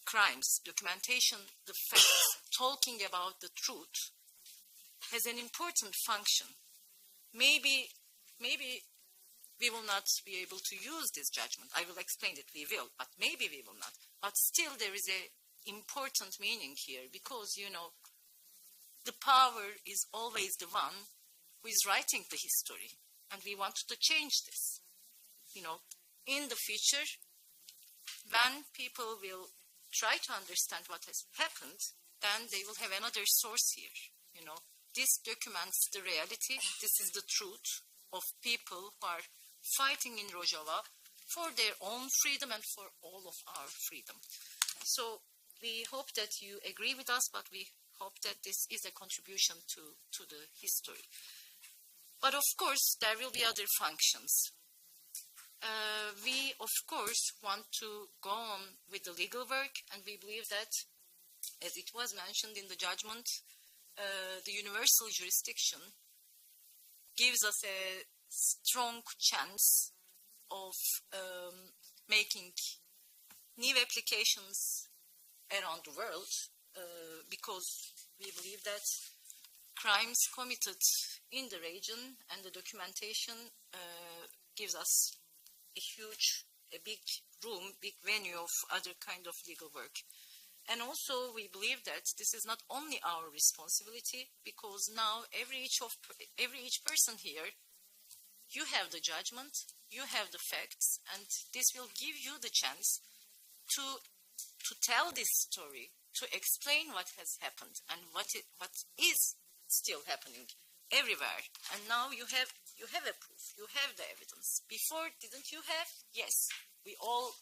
crimes, documentation, the facts, talking about the truth has an important function. Maybe we will not be able to use this judgment. I will explain that we will, but maybe we will not. But still there is an important meaning here because, you know, the power is always the one who is writing the history. And we want to change this. You know, in the future, when people will try to understand what has happened, then they will have another source here, you know. This documents the reality. This is the truth of people who are fighting in Rojava for their own freedom and for all of our freedom. So we hope that you agree with us, but we hope that this is a contribution to the history. But of course, there will be other functions. We, of course, want to go on with the legal work, and we believe that, as it was mentioned in the judgment, the universal jurisdiction gives us a strong chance of making new applications around the world because we believe that crimes committed in the region and the documentation gives us a big room, big venue of other kind of legal work. And also we believe that this is not only our responsibility because now every each person here, you have the judgment, you have the facts, and this will give you the chance to tell this story, to explain what has happened and what is still happening everywhere. And now you have a proof, you have the evidence. Before, didn't you have? Yes, we all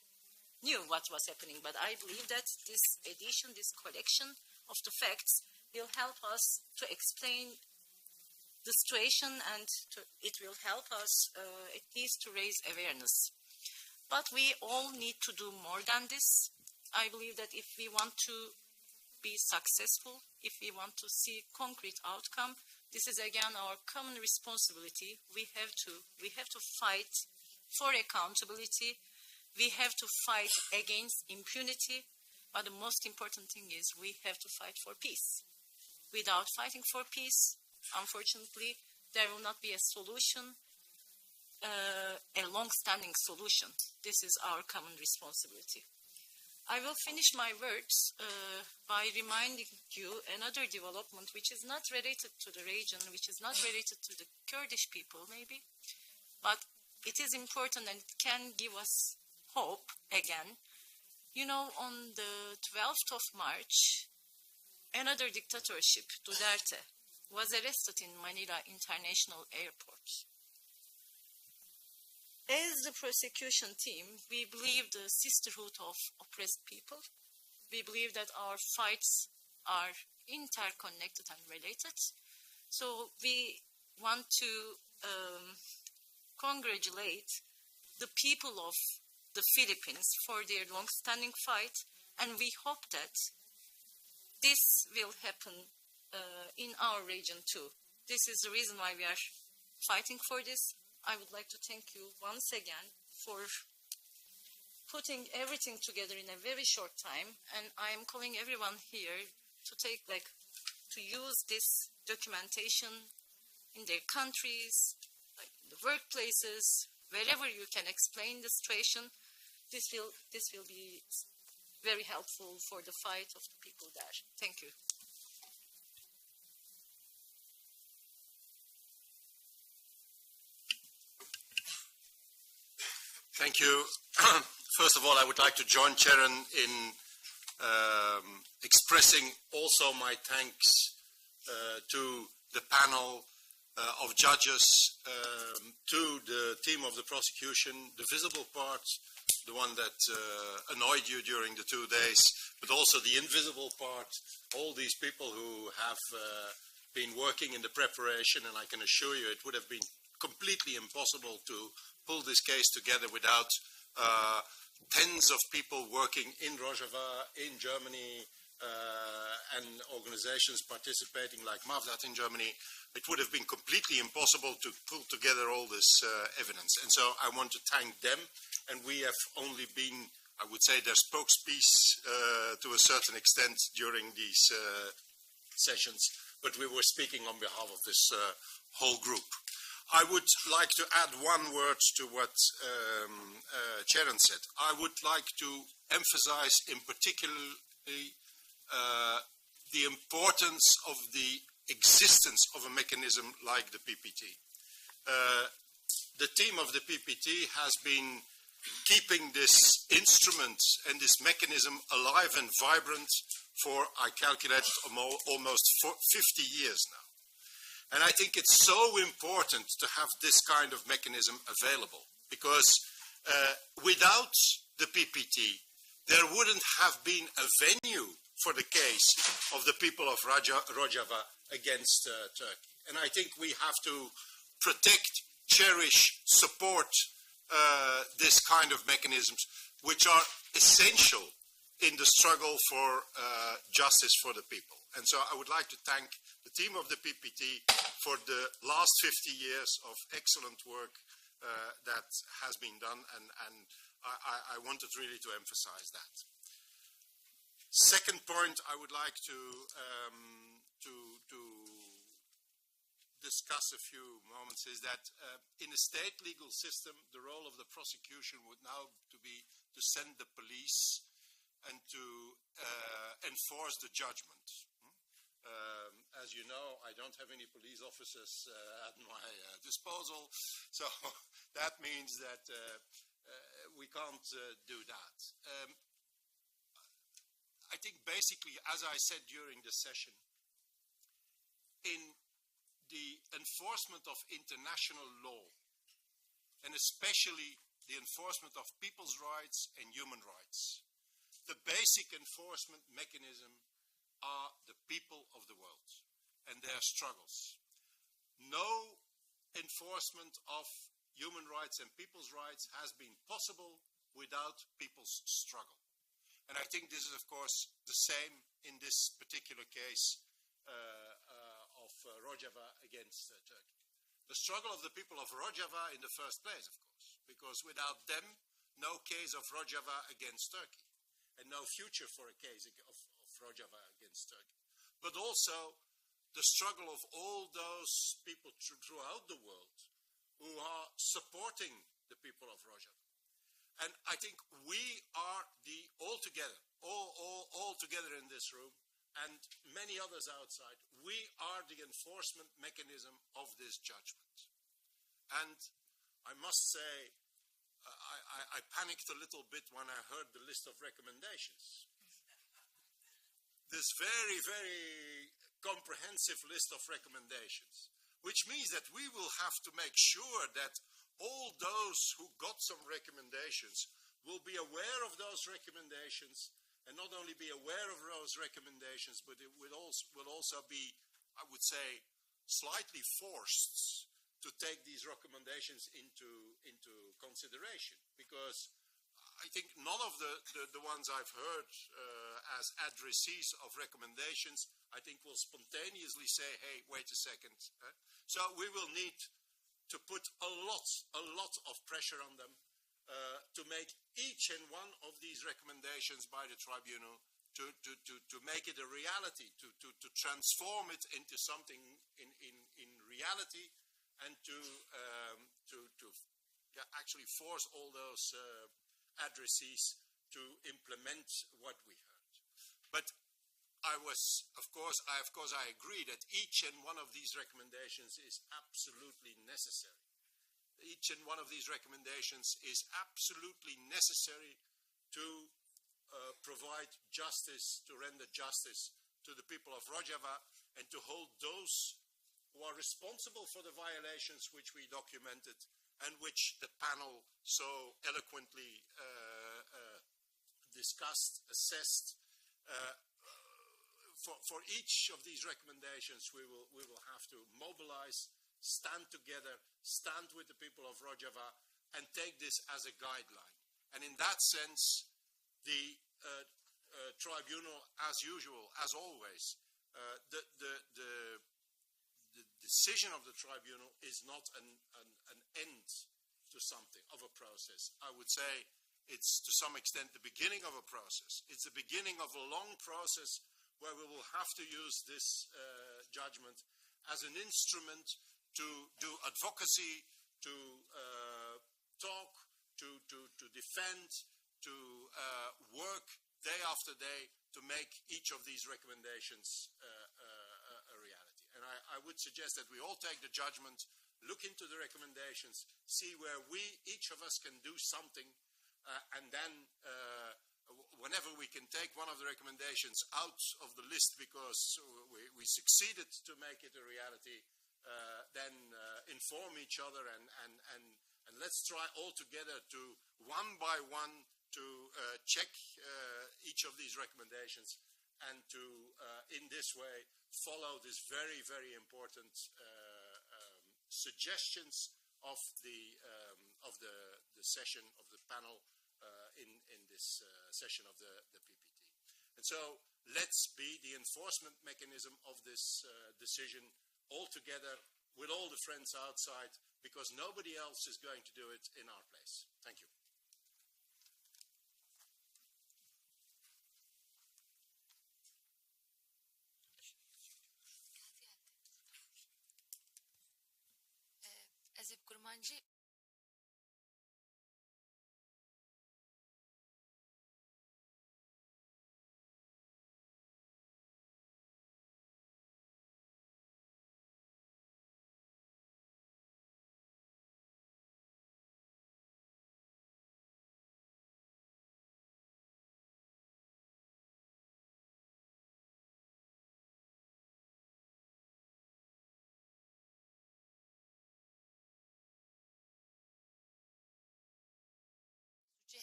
knew what was happening, but I believe that this edition, this collection of the facts will help us to explain the situation, and it will help us at least to raise awareness. But we all need to do more than this. I believe that if we want to be successful, if we want to see concrete outcome, this is again our common responsibility. We have to fight for accountability. We have to fight against impunity. But the most important thing is we have to fight for peace. Without fighting for peace, unfortunately, there will not be a solution, a long-standing solution. This is our common responsibility. I will finish my words by reminding you another development which is not related to the region, which is not related to the Kurdish people maybe, but it is important and it can give us hope again. You know, on the 12th of March, another dictatorship, Duterte, was arrested in Manila International Airport. As the prosecution team, we believe the sisterhood of oppressed people. We believe that our fights are interconnected and related. So we want to congratulate the people of the Philippines for their long-standing fight, and we hope that this will happen in our region too. This is the reason why we are fighting for this. I would like to thank you once again for putting everything together in a very short time, and I am calling everyone here to to use this documentation in their countries, like in the workplaces, wherever you can explain the situation. This will be very helpful for the fight of the people there. Thank you. Thank you. First of all, I would like to join Sharon in expressing also my thanks to the panel of judges, to the team of the prosecution, the visible part, the one that annoyed you during the 2 days, but also the invisible part, all these people who have been working in the preparation, and I can assure you it would have been completely impossible to pull this case together without tens of people working in Rojava, in Germany, and organizations participating like Mavdat in Germany. It would have been completely impossible to pull together all this evidence. And so I want to thank them, and we have only been, I would say, their spokespeople to a certain extent during these sessions, but we were speaking on behalf of this whole group. I would like to add one word to what Sharon said. I would like to emphasize in particular the importance of the existence of a mechanism like the PPT. The team of the PPT has been keeping this instrument and this mechanism alive and vibrant for, I calculate, almost 50 years now. And I think it's so important to have this kind of mechanism available, because without the PPT, there wouldn't have been a venue for the case of the people of Rojava against Turkey. And I think we have to protect, cherish, support this kind of mechanisms, which are essential in the struggle for justice for the people. And so I would like to thank the team of the PPT for the last 50 years of excellent work that has been done, and I wanted really to emphasize that. Second point I would like to discuss a few moments is that in a state legal system, the role of the prosecution would now be to send the police and to enforce the judgment. As you know, I don't have any police officers at my disposal, so that means that we can't do that. I think basically, as I said during the session, in the enforcement of international law, and especially the enforcement of people's rights and human rights, the basic enforcement mechanism are the people of the world and their struggles. No enforcement of human rights and people's rights has been possible without people's struggle. And I think this is, of course, the same in this particular case of Rojava against Turkey. The struggle of the people of Rojava in the first place, of course, because without them, no case of Rojava against Turkey, and no future for a case of Rojava against Turkey. But also the struggle of all those people throughout the world who are supporting the people of Rojava. And I think we are all together in this room, and many others outside, we are the enforcement mechanism of this judgment. And I must say, I panicked a little bit when I heard the list of recommendations. This very, very comprehensive list of recommendations, which means that we will have to make sure that all those who got some recommendations will be aware of those recommendations, and not only be aware of those recommendations, but it will also be, I would say, slightly forced to take these recommendations into consideration, because I think none of the ones I've heard as addressees of recommendations, I think will spontaneously say, hey, wait a second. So we will need to put a lot of pressure on them to make each and one of these recommendations by the tribunal, to make it a reality, to transform it into something in reality, and to actually force all those addressees to implement what we heard. But of course, I agree that each and one of these recommendations is absolutely necessary. Each and one of these recommendations is absolutely necessary to provide justice, to render justice to the people of Rojava, and to hold those who are responsible for the violations which we documented and which the panel so eloquently discussed, assessed. For each of these recommendations, we will have to mobilize, stand together, stand with the people of Rojava, and take this as a guideline. And in that sense, the tribunal, as usual, as always, the decision of the tribunal is not an end to something, of a process. I would say it's to some extent the beginning of a process. It's the beginning of a long process where we will have to use this judgment as an instrument to do advocacy, to talk, to defend, to work day after day to make each of these recommendations a reality. And I would suggest that we all take the judgment, look into the recommendations, see where each of us can do something, and then whenever we can take one of the recommendations out of the list because we succeeded to make it a reality, then inform each other and let's try all together to, one by one, to check each of these recommendations and to, in this way, follow this very, very important suggestions of the session of the panel in this session of the PPT. And so let's be the enforcement mechanism of this decision all together with all the friends outside, because nobody else is going to do it in our place. Thank you.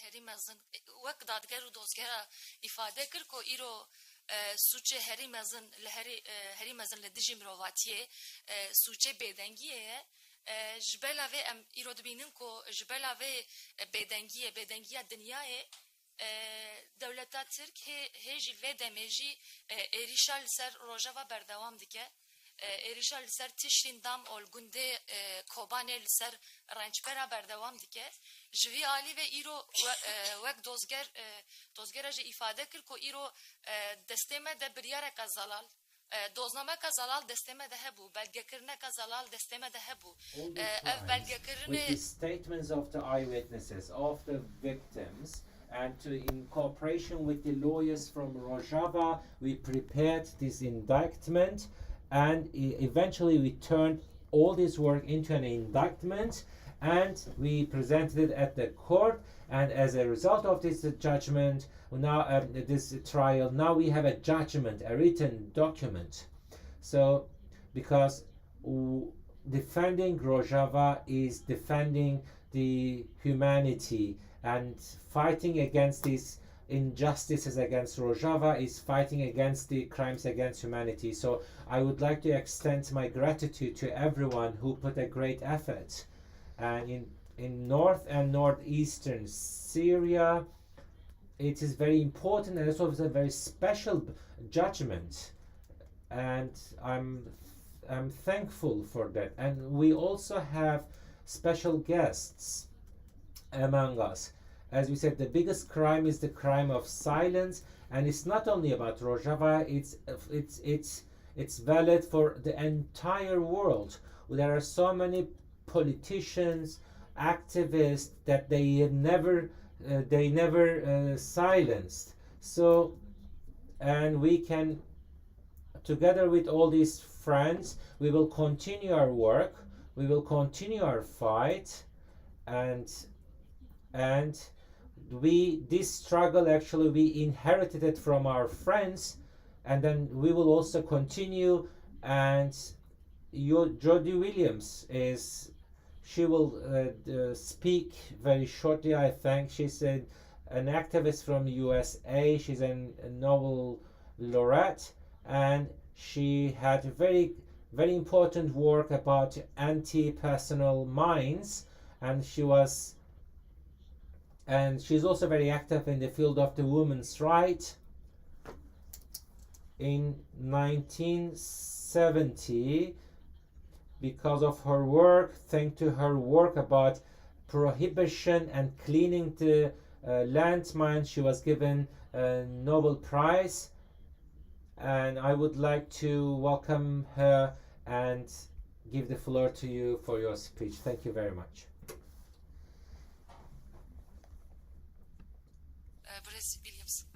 هری مزن وقت دادگر و دوزگر ifade کر کو ایرو سوچه هری مزن لدیجی مرواتیه سوچه بدنگیه جبلاوه ام ایرو دبینن کو جبلاوه بدنگیه دنیاه دولتا ترک هجی و دمجی ایریشال سر روجاوا بردوام دیگه ایریشال سر تشرین دام اول گنده کوبانه سر رنچپرا بردوام دیگه جوی عالی و ایرو وقت دوزگر جه ifade کر کو ایرو دستمه ده بریاره که زلال دوزنامه که زلال دستمه ده هبو بلگه کرنه که زلال دستمه ده هبو بلگه کرنه with the statements of the eyewitnesses, of the victims, and in cooperation with the lawyers from Rojava, we prepared this indictment, and eventually we turned all this work into an indictment. and we presented it at the court, and as a result of this judgment, now this trial, now we have a judgment, a written document. So because defending Rojava is defending the humanity, and fighting against these injustices against Rojava is fighting against the crimes against humanity. So I would like to extend my gratitude to everyone who put a great effort. And in north and northeastern Syria, it is very important, and it's also a very special judgment, and I'm thankful for that. And we also have special guests among us. As we said, the biggest crime is the crime of silence, and it's not only about Rojava, it's valid for the entire world. There are so many politicians, activists that they never silenced. So, and we can, together with all these friends, we will continue our work, we will continue our fight, and this struggle, actually we inherited it from our friends, and then we will also continue. And Jodie Williams she will speak very shortly, I think. She's an activist from USA. She's a Nobel laureate, and she had very, very important work about anti-personal mines, and she's also very active in the field of the women's rights. In 1970, because of her work, thanks to her work about prohibition and cleaning the landmines, she was given a Nobel Prize. And I would like to welcome her and give the floor to you for your speech. Thank you very much. Williams.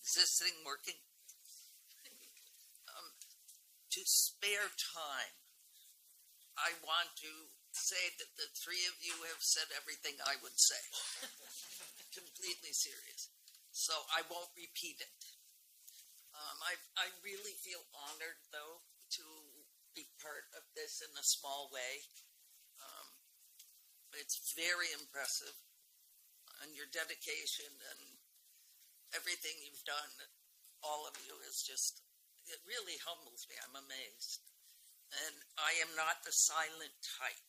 Is this thing working? To spare time, I want to say that the three of you have said everything I would say. Completely serious. So I won't repeat it. I really feel honored, though, to be part of this in a small way. It's very impressive, and your dedication and everything you've done, all of you, is just, it really humbles me. I'm amazed. And I am not the silent type,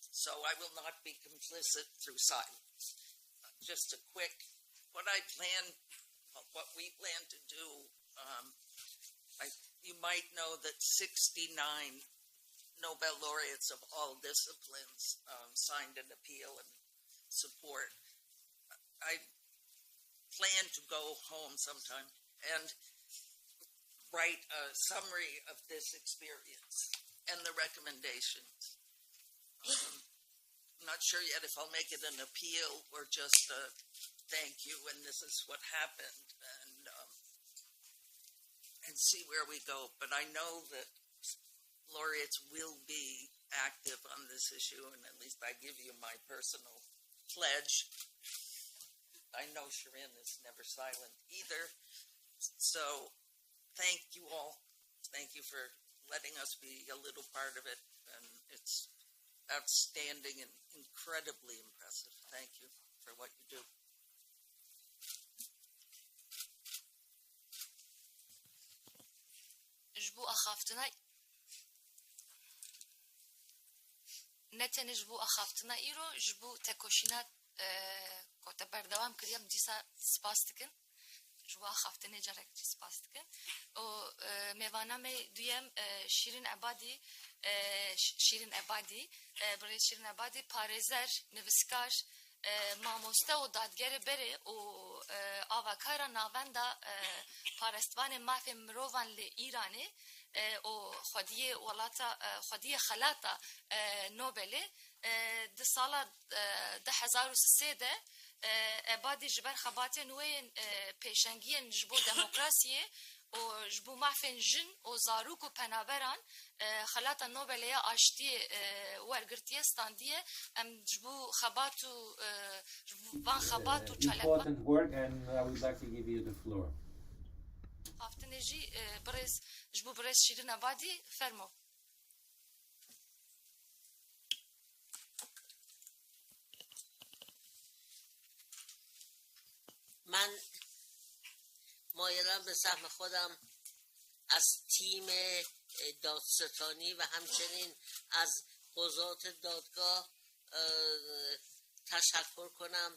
so I will not be complicit through silence. Just a quick, what we plan to do, you might know that 69 Nobel laureates of all disciplines signed an appeal and support. I plan to go home sometime and write a summary of this experience and the recommendations. I'm not sure yet if I'll make it an appeal or just a thank you and this is what happened, and see where we go. But I know that laureates will be active on this issue, and at least I give you my personal pledge. I know Shirin is never silent either. So thank you all. Thank you for letting us be a little part of it. And it's outstanding and incredibly impressive. Thank you for what you do. جبو أخافتنا نتن جبو أخافتنا إيرو جبو تكوشينات كوتا بردوام كريم ديسا سباستكن جوا أخافتنا جارك دي سباستكن و ميوانا مي دويم شيرين عبادي برای شیرین عبادی پارێزەر نویسکار مامۆستا و دادگەر بەرێ و ئاواکارە ناوەندا پارێستوانê mafê mirovan li Îranê û xwediyê xelata Nobelê di sala 2003 de بعد جبر خباتين وين پیشنگین جبو دموکراسیه و جبو معفن جن و زاروک و پنابران خلاط نوبل آشتی ورگرتیه استاندیه ام جبو خبات و وان خبات و چالک important work, and I would like to give you the floor. هفتنجی برز جبو برز شیرین آبادی فرمو. من مایلم به سهم خودم از تیم دادستانی و همچنین از قضات دادگاه تشکر کنم.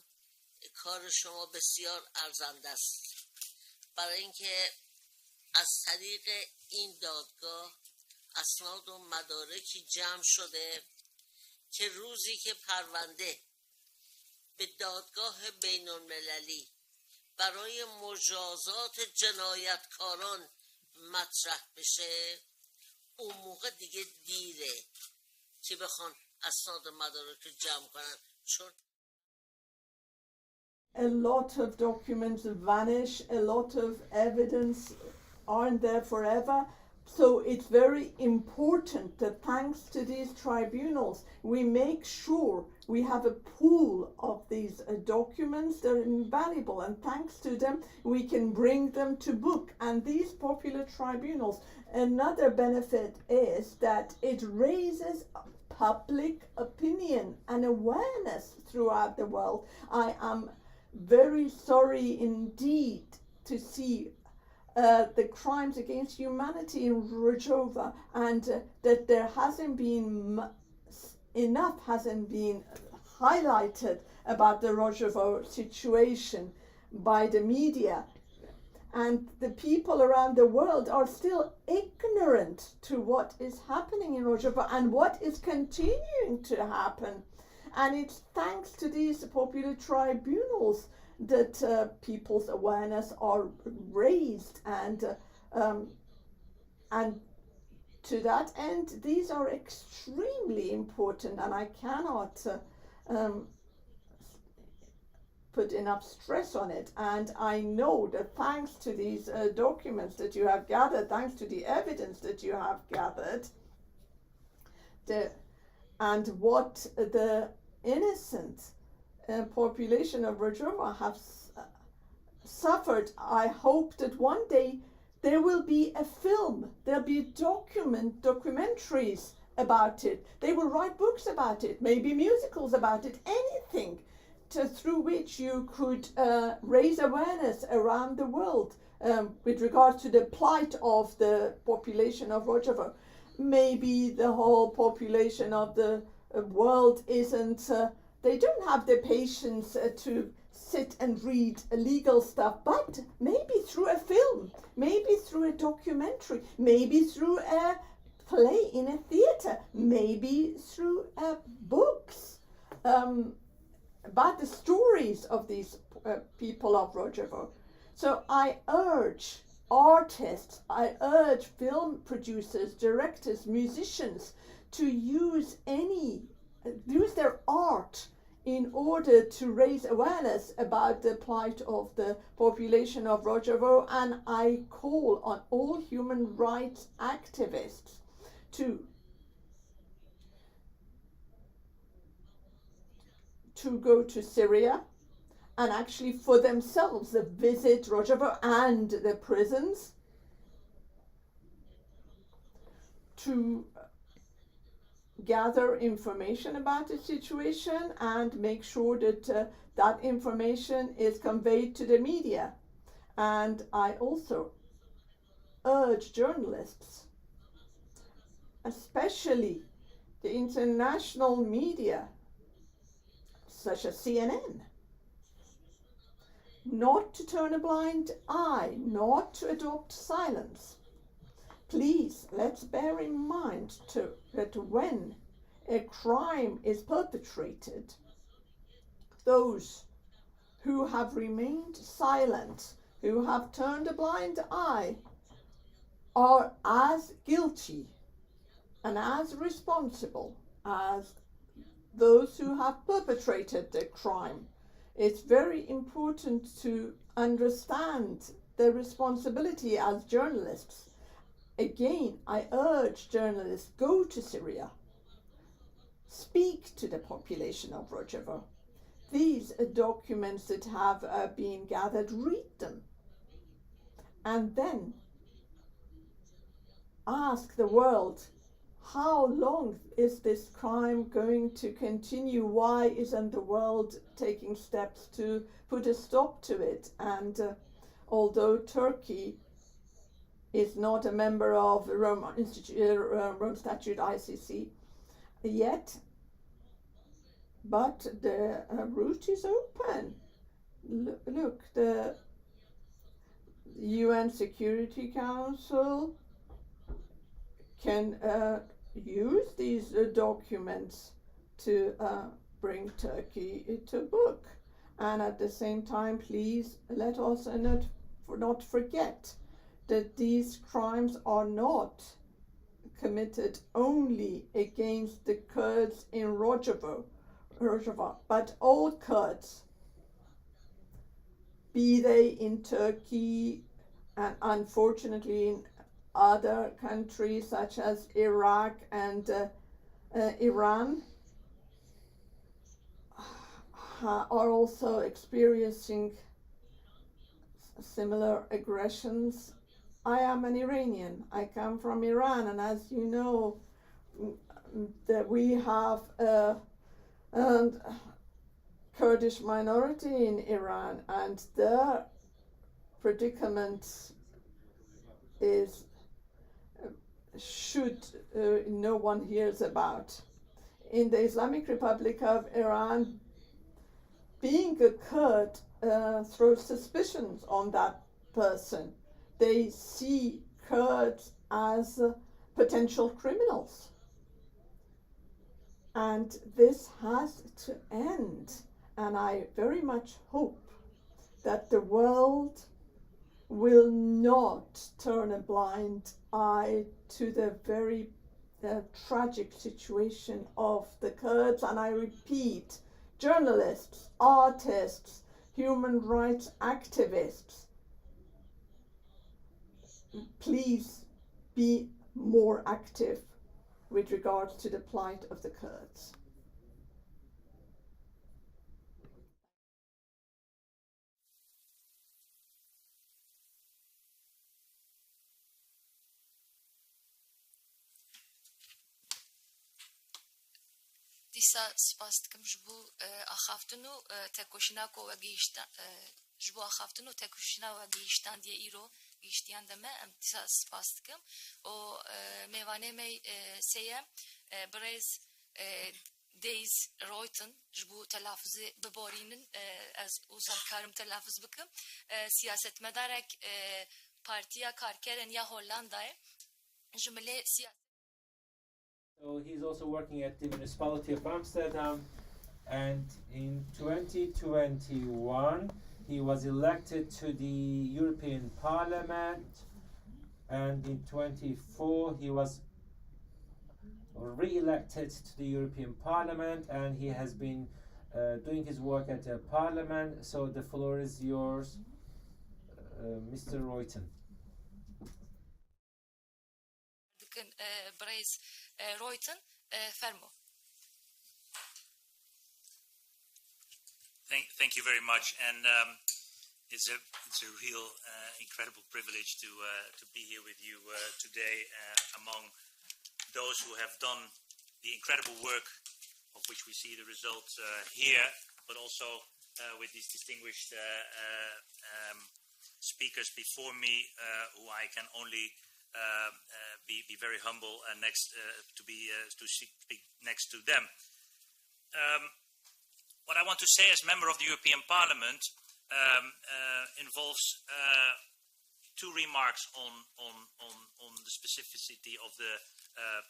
کار شما بسیار ارزنده است، برای اینکه از طریق این دادگاه اسناد و مدارکی جمع شده که روزی که پرونده به دادگاه بین المللی برای مجازات جنایتکاران مطرح بشه، اون موقع دیگه دیره که بخوان اسناد مدارک جمع کنن. چون a lot of documents vanish, a lot of evidence aren't there forever. So it's very important that thanks to these tribunals, we make sure we have a pool of these documents that are invaluable, and thanks to them, we can bring them to book. And these popular tribunals, another benefit is that it raises public opinion and awareness throughout the world. I am very sorry indeed to see the crimes against humanity in Rojava, and that there hasn't been hasn't been highlighted about the Rojava situation by the media, and the people around the world are still ignorant to what is happening in Rojava and what is continuing to happen. And it's thanks to these popular tribunals that people's awareness are raised, and to that end, these are extremely important, and I cannot put enough stress on it. And I know that thanks to these documents that you have gathered, thanks to the evidence that you have gathered, and what the innocent population of Rojava have suffered, I hope that one day there will be a film, there'll be documentaries about it. They will write books about it, maybe musicals about it, anything through which you could raise awareness around the world with regards to the plight of the population of Rojava. Maybe the whole population of the world isn't, they don't have the patience to sit and read legal stuff, but maybe through a film, maybe through a documentary, maybe through a play in a theater, maybe through books about the stories of these people of Rojava. So I urge artists, I urge film producers, directors, musicians to use their art in order to raise awareness about the plight of the population of Rojava. And I call on all human rights activists to go to Syria and actually for themselves visit Rojava and the prisons to gather information about the situation and make sure that that information is conveyed to the media. And I also urge journalists, especially the international media, such as CNN, not to turn a blind eye, not to adopt silence. Please, let's bear in mind that when a crime is perpetrated, those who have remained silent, who have turned a blind eye, are as guilty and as responsible as those who have perpetrated the crime. It's very important to understand the responsibility as journalists. Again, I urge journalists, go to Syria. Speak to the population of Rojava. These documents that have been gathered, read them. And then ask the world, how long is this crime going to continue? Why isn't the world taking steps to put a stop to it? And although Turkey is not a member of Rome Statute ICC yet, but the route is open. Look, the UN Security Council can use these documents to bring Turkey to book. And at the same time, please let us not forget that these crimes are not committed only against the Kurds in Rojava, but all Kurds, be they in Turkey and unfortunately in other countries such as Iraq and Iran, are also experiencing similar aggressions. I am an Iranian. I come from Iran, and as you know, that we have a Kurdish minority in Iran, and their predicament is no one hears about. In the Islamic Republic of Iran, being a Kurd throws suspicions on that person. They see Kurds as potential criminals. And this has to end. And I very much hope that the world will not turn a blind eye to the very tragic situation of the Kurds. And I repeat, journalists, artists, human rights activists, please be more active with regards to the plight of the Kurds. Disa spas dikëm jbu axaftunu tekoshina ko vagishta jbu axaftunu tekoshina vagishtan diye iro gishtiyan deme em disa spas dikëm o mevane me seye brez days royten jbu telaffuzi beborinin az uzakkarım telaffuz bikëm siyaset medarek partiya karkeren ya Hollanda'ya jumle siyaset. So he's also working at the municipality of Amsterdam, and in 2021 he was elected to the European Parliament, and in 2024 he was re-elected to the European Parliament, and he has been doing his work at the Parliament. So the floor is yours, Mr. Royten. Royten, fermo. Thank you very much, and it's a real incredible privilege to be here with you today among those who have done the incredible work of which we see the results here, but also with these distinguished speakers before me, who I can only be very humble and to speak next to them. What I want to say as member of the European Parliament involves two remarks on the specificity of the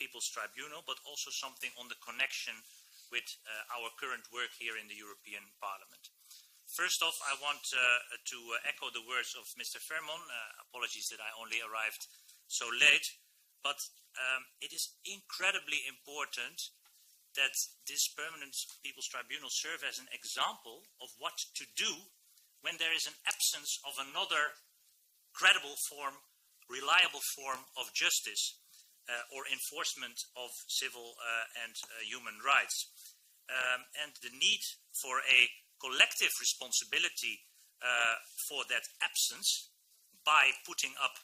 People's Tribunal, but also something on the connection with our current work here in the European Parliament. First off, I want to echo the words of Mr. Fermon. Apologies that I only arrived so late, but it is incredibly important that this Permanent People's Tribunal serve as an example of what to do when there is an absence of another credible form, reliable form of justice or enforcement of civil and human rights. And the need for a collective responsibility for that absence by putting up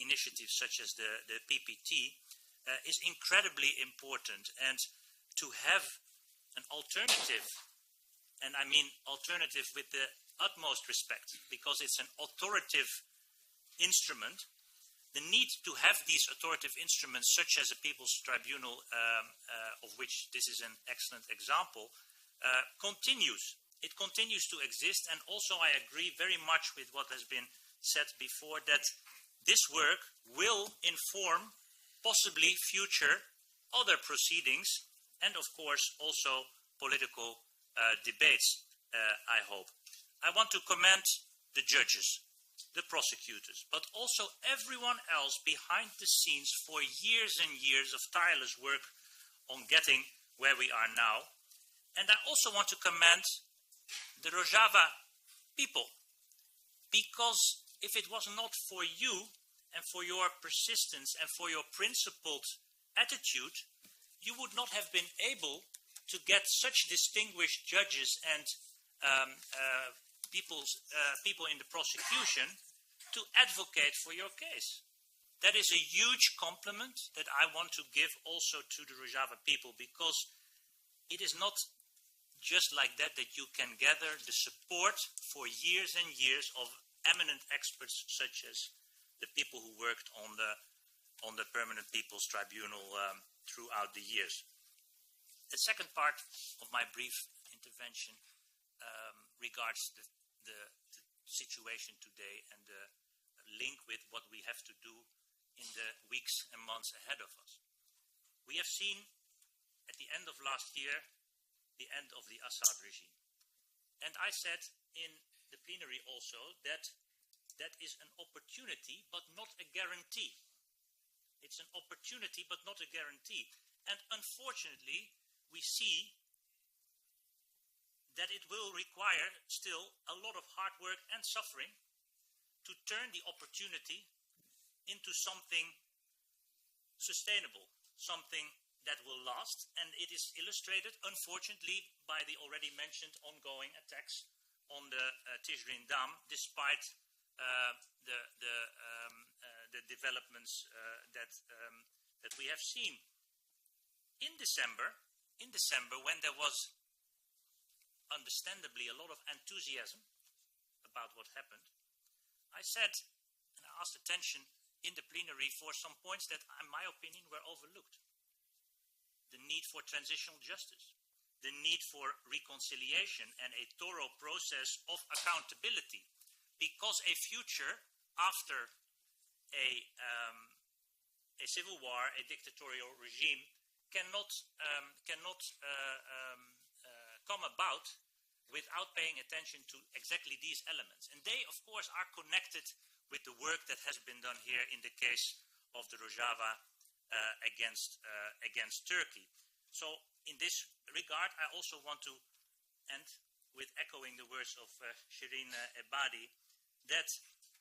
initiatives such as the PPT is incredibly important. And to have an alternative, and I mean alternative with the utmost respect, because it's an authoritative instrument, the need to have these authoritative instruments such as a People's Tribunal, of which this is an excellent example, continues. It continues to exist, and also I agree very much with what has been said before, that this work will inform possibly future other proceedings and of course also political debates, I hope. I want to commend the judges, the prosecutors, but also everyone else behind the scenes for years and years of tireless work on getting where we are now. And I also want to commend the Rojava people, because if it was not for you and for your persistence and for your principled attitude, you would not have been able to get such distinguished judges and people in the prosecution to advocate for your case. That is a huge compliment that I want to give also to the Rojava people, because it is not just like that you can gather the support for years and years of eminent experts such as the people who worked on the Permanent People's Tribunal throughout the years. The second part of my brief intervention regards the situation today and the link with what we have to do in the weeks and months ahead of us. We have seen at the end of last year the end of the Assad regime. And I said in the plenary also that that is an opportunity but not a guarantee. It's an opportunity but not a guarantee. And unfortunately, we see that it will require still a lot of hard work and suffering to turn the opportunity into something sustainable, something that will last. And it is illustrated, unfortunately, by the already mentioned ongoing attacks on the Tishrin Dam, despite the developments that we have seen. In December, when there was understandably a lot of enthusiasm about what happened, I said, and I asked attention in the plenary for some points that, in my opinion, were overlooked. The need for transitional justice, the need for reconciliation and a thorough process of accountability, because a future after a civil war, a dictatorial regime, cannot come about without paying attention to exactly these elements. And they, of course, are connected with the work that has been done here in the case of the Rojava against Turkey. So in this regard, I also want to end with echoing the words of Shirin Ebadi, that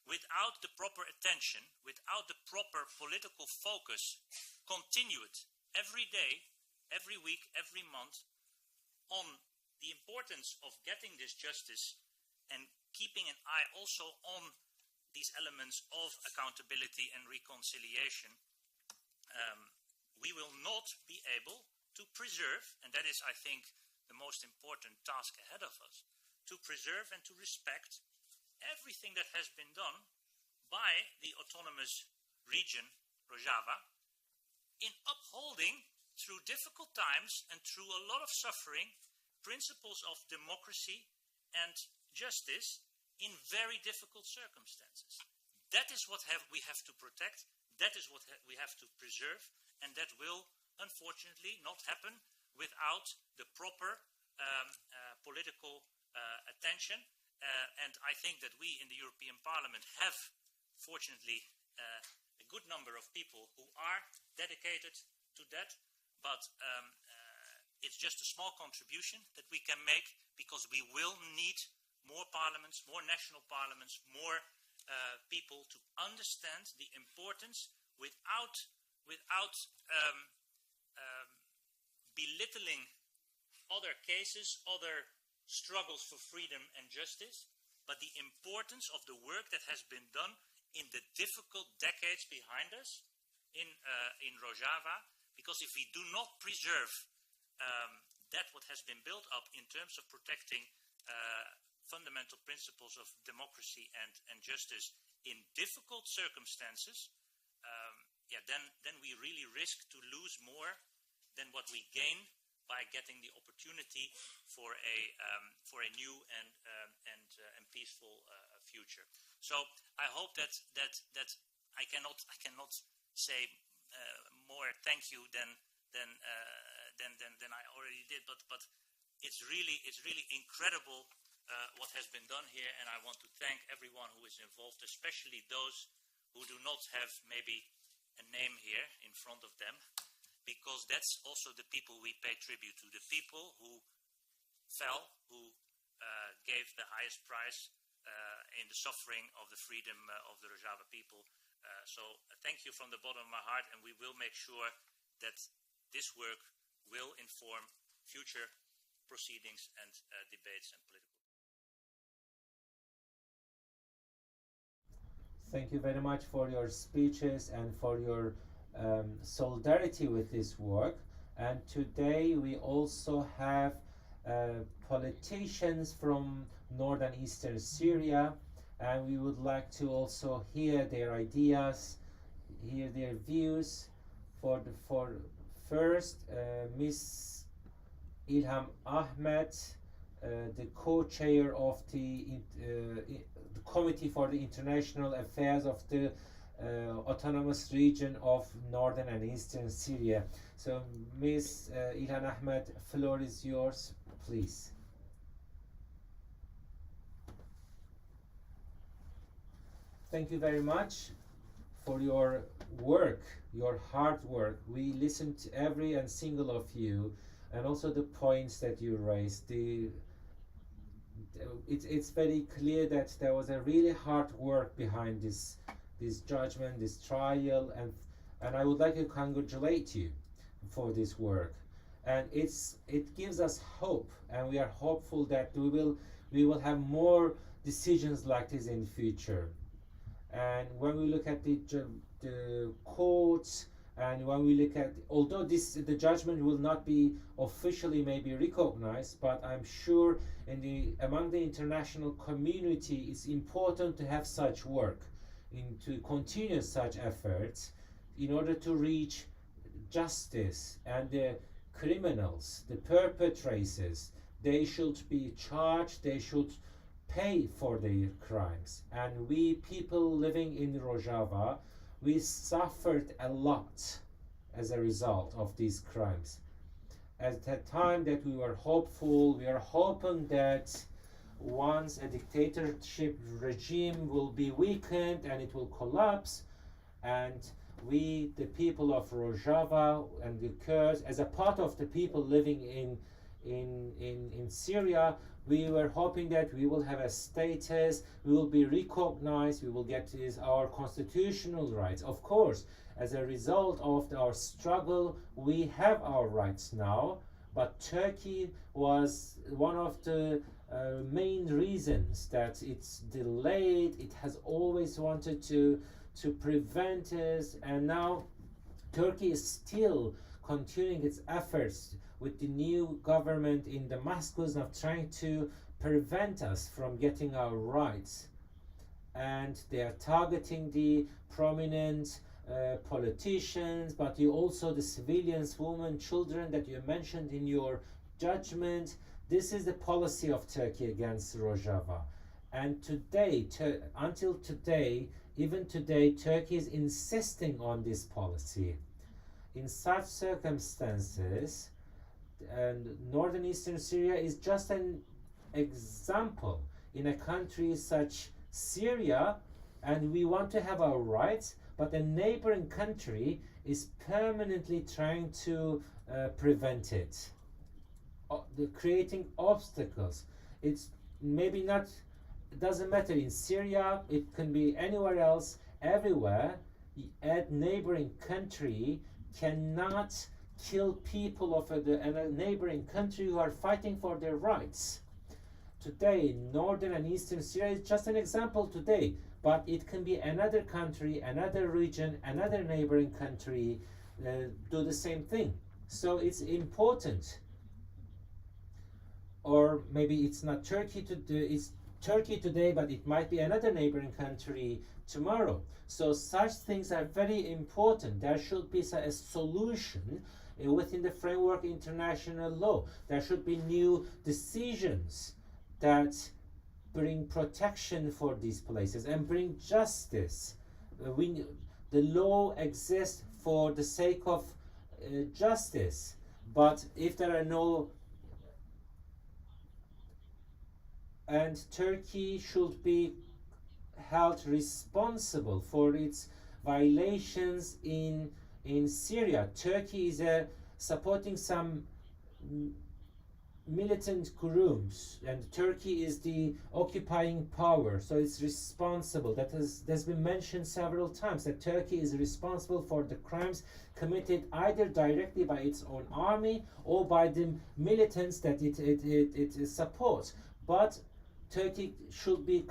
without the proper attention, without the proper political focus, continued every day, every week, every month, on the importance of getting this justice and keeping an eye also on these elements of accountability and reconciliation, we will not be able to preserve, and that is, I think, the most important task ahead of us, to preserve and to respect everything that has been done by the autonomous region, Rojava, in upholding, through difficult times and through a lot of suffering, principles of democracy and justice in very difficult circumstances. That is what we have to protect, that is what we have to preserve, and that will, unfortunately, not happen without the proper political attention. And I think that we in the European Parliament have, fortunately, a good number of people who are dedicated to that. but it's just a small contribution that we can make, because we will need more parliaments, more national parliaments, more people to understand the importance without belittling other cases, other struggles for freedom and justice, but the importance of the work that has been done in the difficult decades behind us in Rojava. Because if we do not preserve that what has been built up in terms of protecting fundamental principles of democracy and justice in difficult circumstances, then we really risk to lose more than what we gain by getting the opportunity for a new and peaceful future. So I hope that I cannot say more thank you than I already did, but it's really incredible what has been done here, and I want to thank everyone who is involved, especially those who do not have maybe a name here in front of them, because that's also the people we pay tribute to, the people who fell, who gave the highest price in the suffering of the freedom of the Rojava people. So thank you from the bottom of my heart, and we will make sure that this work will inform future proceedings and debates and political. Thank you very much for your speeches and for your solidarity with this work. And today we also have politicians from northern eastern Syria, and we would like to also hear their ideas, hear their views. For first, Ms. Ilham Ahmed, the co-chair of the Committee for the International Affairs of the Autonomous Region of Northern and Eastern Syria. So, Ms. Ilham Ahmed, floor is yours, please. Thank you very much for your work, your hard work. We listened to every and single of you, and also the points that you raised. It's very clear that there was a really hard work behind this judgment, this trial, and I would like to congratulate you for this work. And it gives us hope, and we are hopeful that we will have more decisions like this in future. And when we look at the courts, and when we look at, although the judgment will not be officially maybe recognized, but I'm sure among the international community, it's important to have such work, to continue such efforts in order to reach justice. And the criminals, the perpetrators, they should be charged, they should pay for their crimes. And we people living in Rojava, we suffered a lot as a result of these crimes. At the time that we were hopeful, we are hoping that once a dictatorship regime will be weakened and it will collapse, and we, the people of Rojava and the Kurds, as a part of the people living in Syria, we were hoping that we will have a status, we will be recognized, we will get our constitutional rights. Of course, as a result of our struggle, we have our rights now, but Turkey was one of the main reasons that it's delayed. It has always wanted to prevent us, and now Turkey is still continuing its efforts with the new government in Damascus of trying to prevent us from getting our rights. And they are targeting the prominent politicians, but also the civilians, women, children that you mentioned in your judgment. This is the policy of Turkey against Rojava. And today, until today, even today, Turkey is insisting on this policy. In such circumstances, and northern eastern Syria is just an example in a country such Syria, and we want to have our rights, but a neighboring country is permanently trying to prevented. Creating obstacles. It's maybe not, it doesn't matter in Syria, it can be anywhere else, everywhere. A neighboring country cannot kill people of a neighboring country who are fighting for their rights. Today, northern and eastern Syria is just an example today, but it can be another country, another region, another neighboring country do the same thing. So it's important. Or maybe it's not Turkey today, it's Turkey today, but it might be another neighboring country tomorrow. So such things are very important. There should be a solution within the framework of international law. There should be new decisions that bring protection for these places and bring justice. The law exists for the sake of justice, but if there are no, and Turkey should be held responsible for its violations in Syria. Turkey is supporting some militant groups, and Turkey is the occupying power, so it's responsible. That's been mentioned several times, that Turkey is responsible for the crimes committed either directly by its own army or by the militants that it supports. But Turkey should be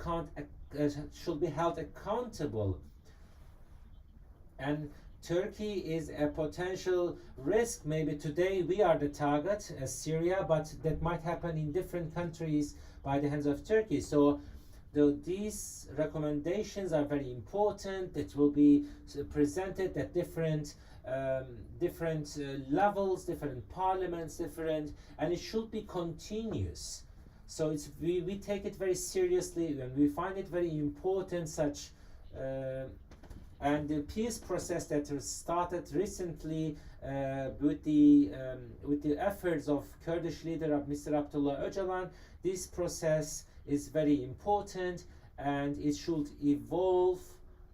held accountable, and Turkey is a potential risk. Maybe today we are the target as Syria, but that might happen in different countries by the hands of Turkey. So these recommendations are very important. That will be presented at different levels, different parliaments, and it should be continuous. So we take it very seriously, and we find it very important. And the peace process that was started recently with the efforts of Kurdish leader Mr. Abdullah Öcalan, this process is very important, and it should evolve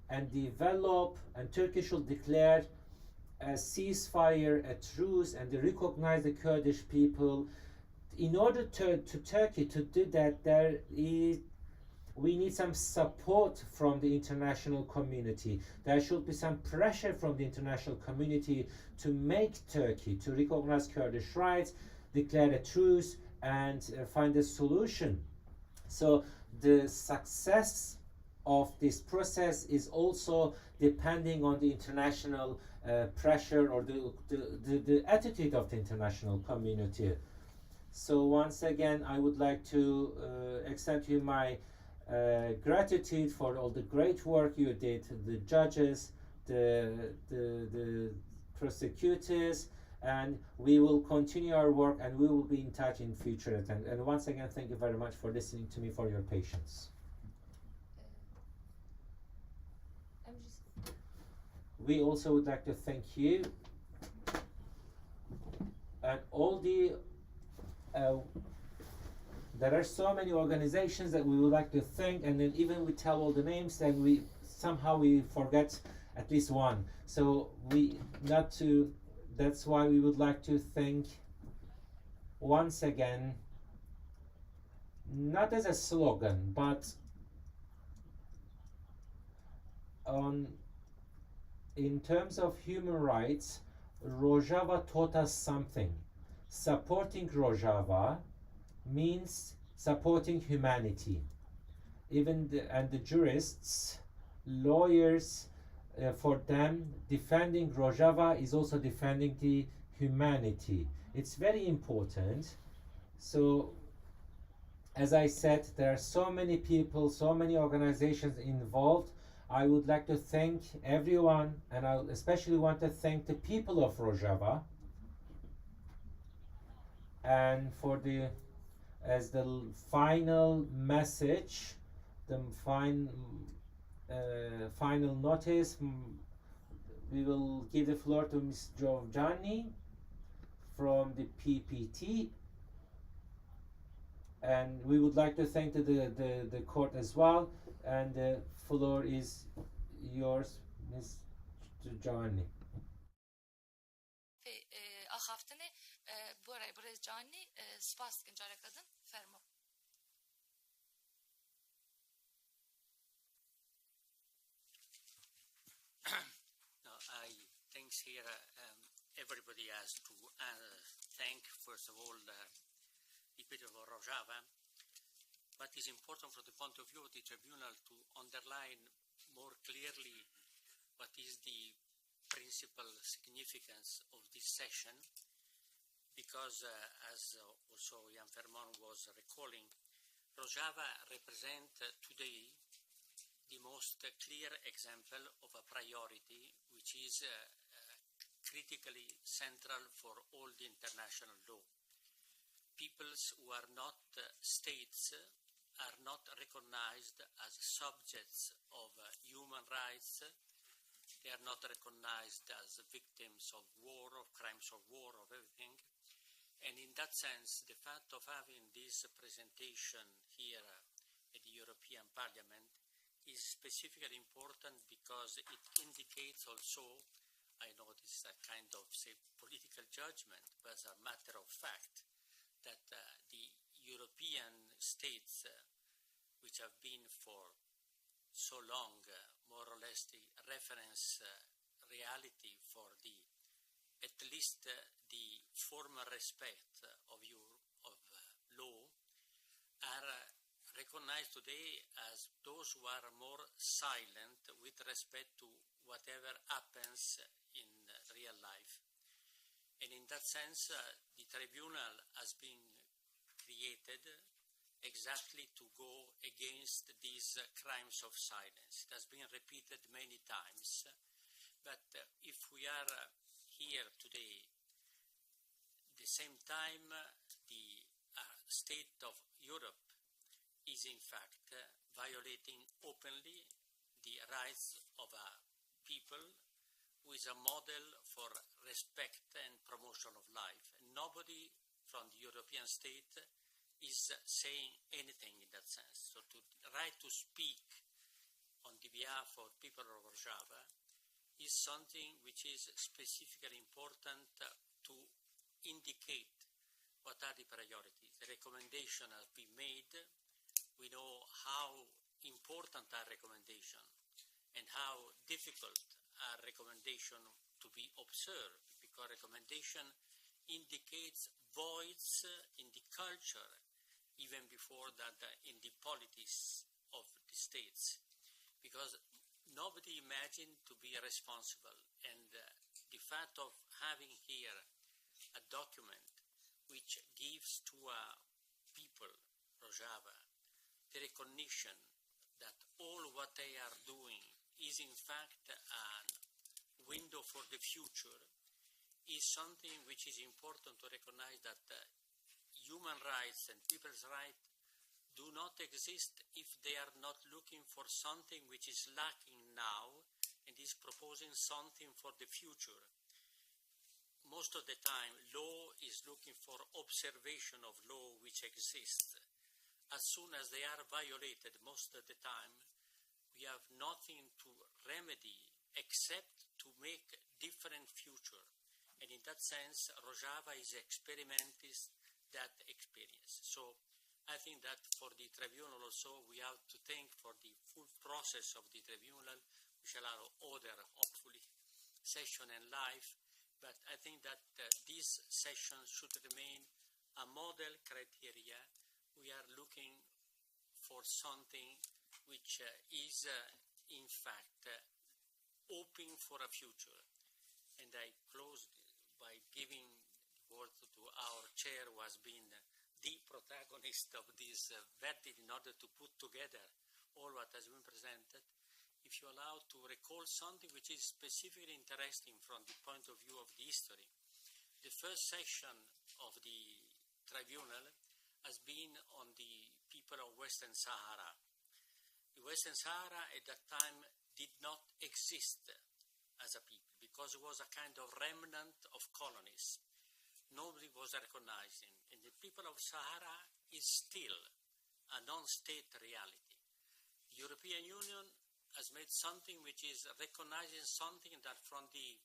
and develop, and Turkey should declare a ceasefire, a truce, and recognize the Kurdish people. In order to Turkey to do that, we need some support from the international community. There should be some pressure from the international community to make Turkey to recognize Kurdish rights, declare a truce, and find a solution. So the success of this process is also depending on the international pressure or the attitude of the international community. So once again, I would like to extend to you my gratitude for all the great work you did, the judges, the prosecutors, and we will continue our work, and we will be in touch in future. And once again, thank you very much for listening to me, for your patience. We also would like to thank you and all the there are so many organizations that we would like to thank, and then even we tell all the names, and we forget at least one. So that's why we would like to thank once again, not as a slogan, but in terms of human rights, Rojava taught us something. Supporting Rojava means supporting humanity. Even the jurists, lawyers, for them, defending Rojava is also defending the humanity. It's very important. So, as I said, there are so many people, so many organizations involved. I would like to thank everyone, and I especially want to thank the people of Rojava. And as the final message, the final notice, we will give the floor to Ms. Giorgiani from the PPT, and we would like to thank the court as well, and the floor is yours, Ms. Giorgiani. برای جانی سپاس کنجاره کردن فرمو. No, I thanks here. Everybody has to thank first of all the people of Rojava. But it's important from the point of view of the tribunal to underline more clearly what is the principal significance of this session, because as also Jan Fermon was recalling, Rojava represents today the most clear example of a priority which is critically central for all the international law. Peoples who are not states are not recognized as subjects of human rights. They are not recognized as victims of war, of crimes of war, of everything. And in that sense, the fact of having this presentation here at the European Parliament is specifically important because it indicates also, I know this is a kind of, say, political judgment, but as a matter of fact, that the European states, which have been for so long more or less the reference reality for the, at least the formal respect of law, are recognized today as those who are more silent with respect to whatever happens in real life. And in that sense, the tribunal has been created exactly to go against these crimes of silence. It has been repeated many times, but if we are here today, at the same time, the state of Europe is in fact violating openly the rights of a people who is a model for respect and promotion of life. And nobody from the European state is saying anything in that sense. So to right to speak on the behalf of people of Rojava is something which is specifically important to indicate what are the priorities. The recommendation has been made. We know how important are recommendations and how difficult are recommendations to be observed, because recommendation indicates voids in the culture, even before that in the politics of the states, because nobody imagined to be responsible. And the fact of having here a document which gives to a people, Rojava, the recognition that all what they are doing is in fact a window for the future, is something which is important to recognize that human rights and people's rights do not exist if they are not looking for something which is lacking now and is proposing something for the future. Most of the time, law is looking for observation of law which exists. As soon as they are violated, most of the time, we have nothing to remedy except to make different future. And in that sense, Rojava is experimenting that experience. So I think that for the tribunal also, we have to thank for the full process of the tribunal, which allow other, hopefully, session and life. But I think that this session should remain a model criteria. We are looking for something which is, in fact, open for a future. And I close by giving the word to our chair, who has been the protagonist of this verdict in order to put together all what has been presented. If you allow to recall something which is specifically interesting from the point of view of the history. The first session of the tribunal has been on the people of Western Sahara. The Western Sahara at that time did not exist as a people because it was a kind of remnant of colonies. Nobody was recognizing. And the people of Sahara is still a non-state reality. The European Union has made something which is recognizing something that from the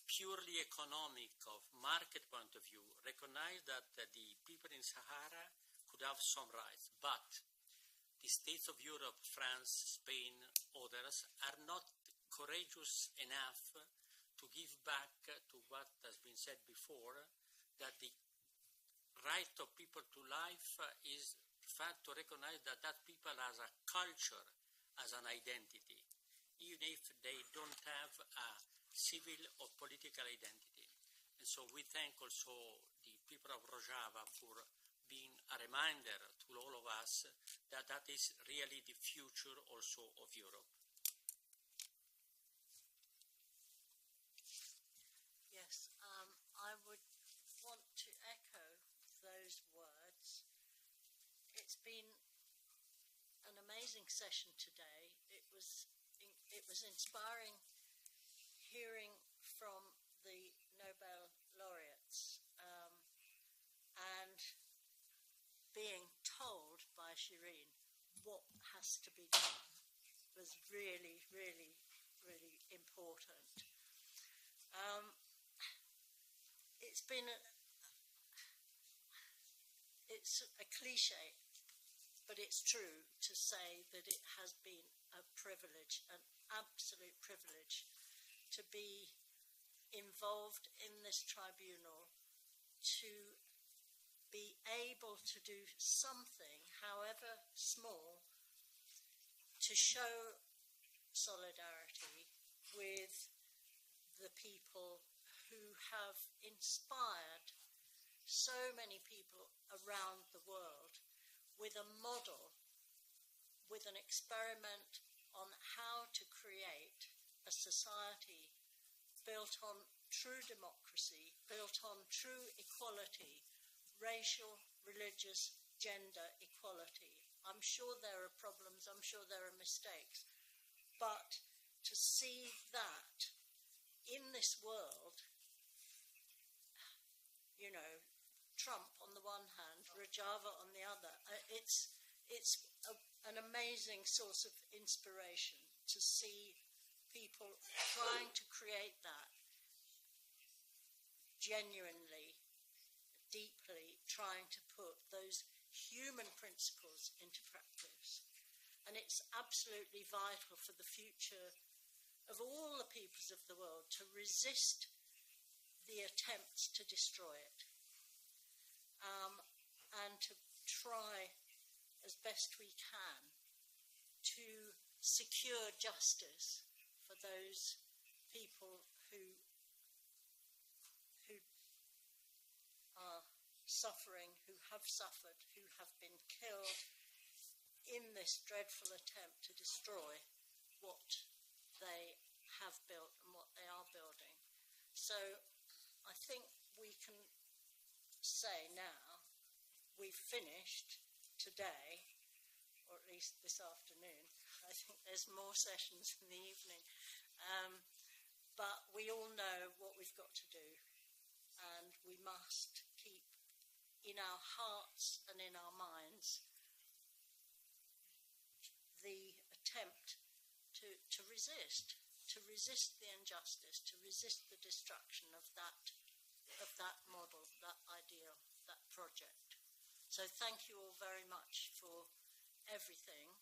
purely economic, of market point of view, recognize that the people in Sahara could have some rights, but the states of Europe, France, Spain, others, are not courageous enough to give back to what has been said before, that the right of people to life is the fact to recognize that that people has a culture, as an identity, even if they don't have a civil or political identity. And so we thank also the people of Rojava for being a reminder to all of us that that is really the future also of Europe. Yes, I would want to echo those words. It's been an amazing session today. It was inspiring hearing from the Nobel laureates and being told by Shireen what has to be done was really, really, really important. It's a cliche, but it's true to say that it has been a privilege, an absolute privilege, to be involved in this tribunal, to be able to do something, however small, to show solidarity with the people who have inspired so many people around the world with a model, with an experiment on how to create a society built on true democracy, built on true equality, racial, religious, gender equality. I'm sure there are problems, I'm sure there are mistakes, but to see that in this world, you know, Trump on the one hand, Rojava on the other, it's an amazing source of inspiration to see people trying to create that, genuinely, deeply trying to put those human principles into practice. And it's absolutely vital for the future of all the peoples of the world to resist the attempts to destroy it, and to try as best we can to secure justice for those people who are suffering, who have suffered, who have been killed in this dreadful attempt to destroy what they have built and what they are building. So I think we can say now we've finished today, or at least this afternoon. I think there's more sessions in the evening. But we all know what we've got to do, and we must keep in our hearts and in our minds the attempt to resist the injustice, to resist the destruction of that model, that ideal, that project. So thank you all very much for everything.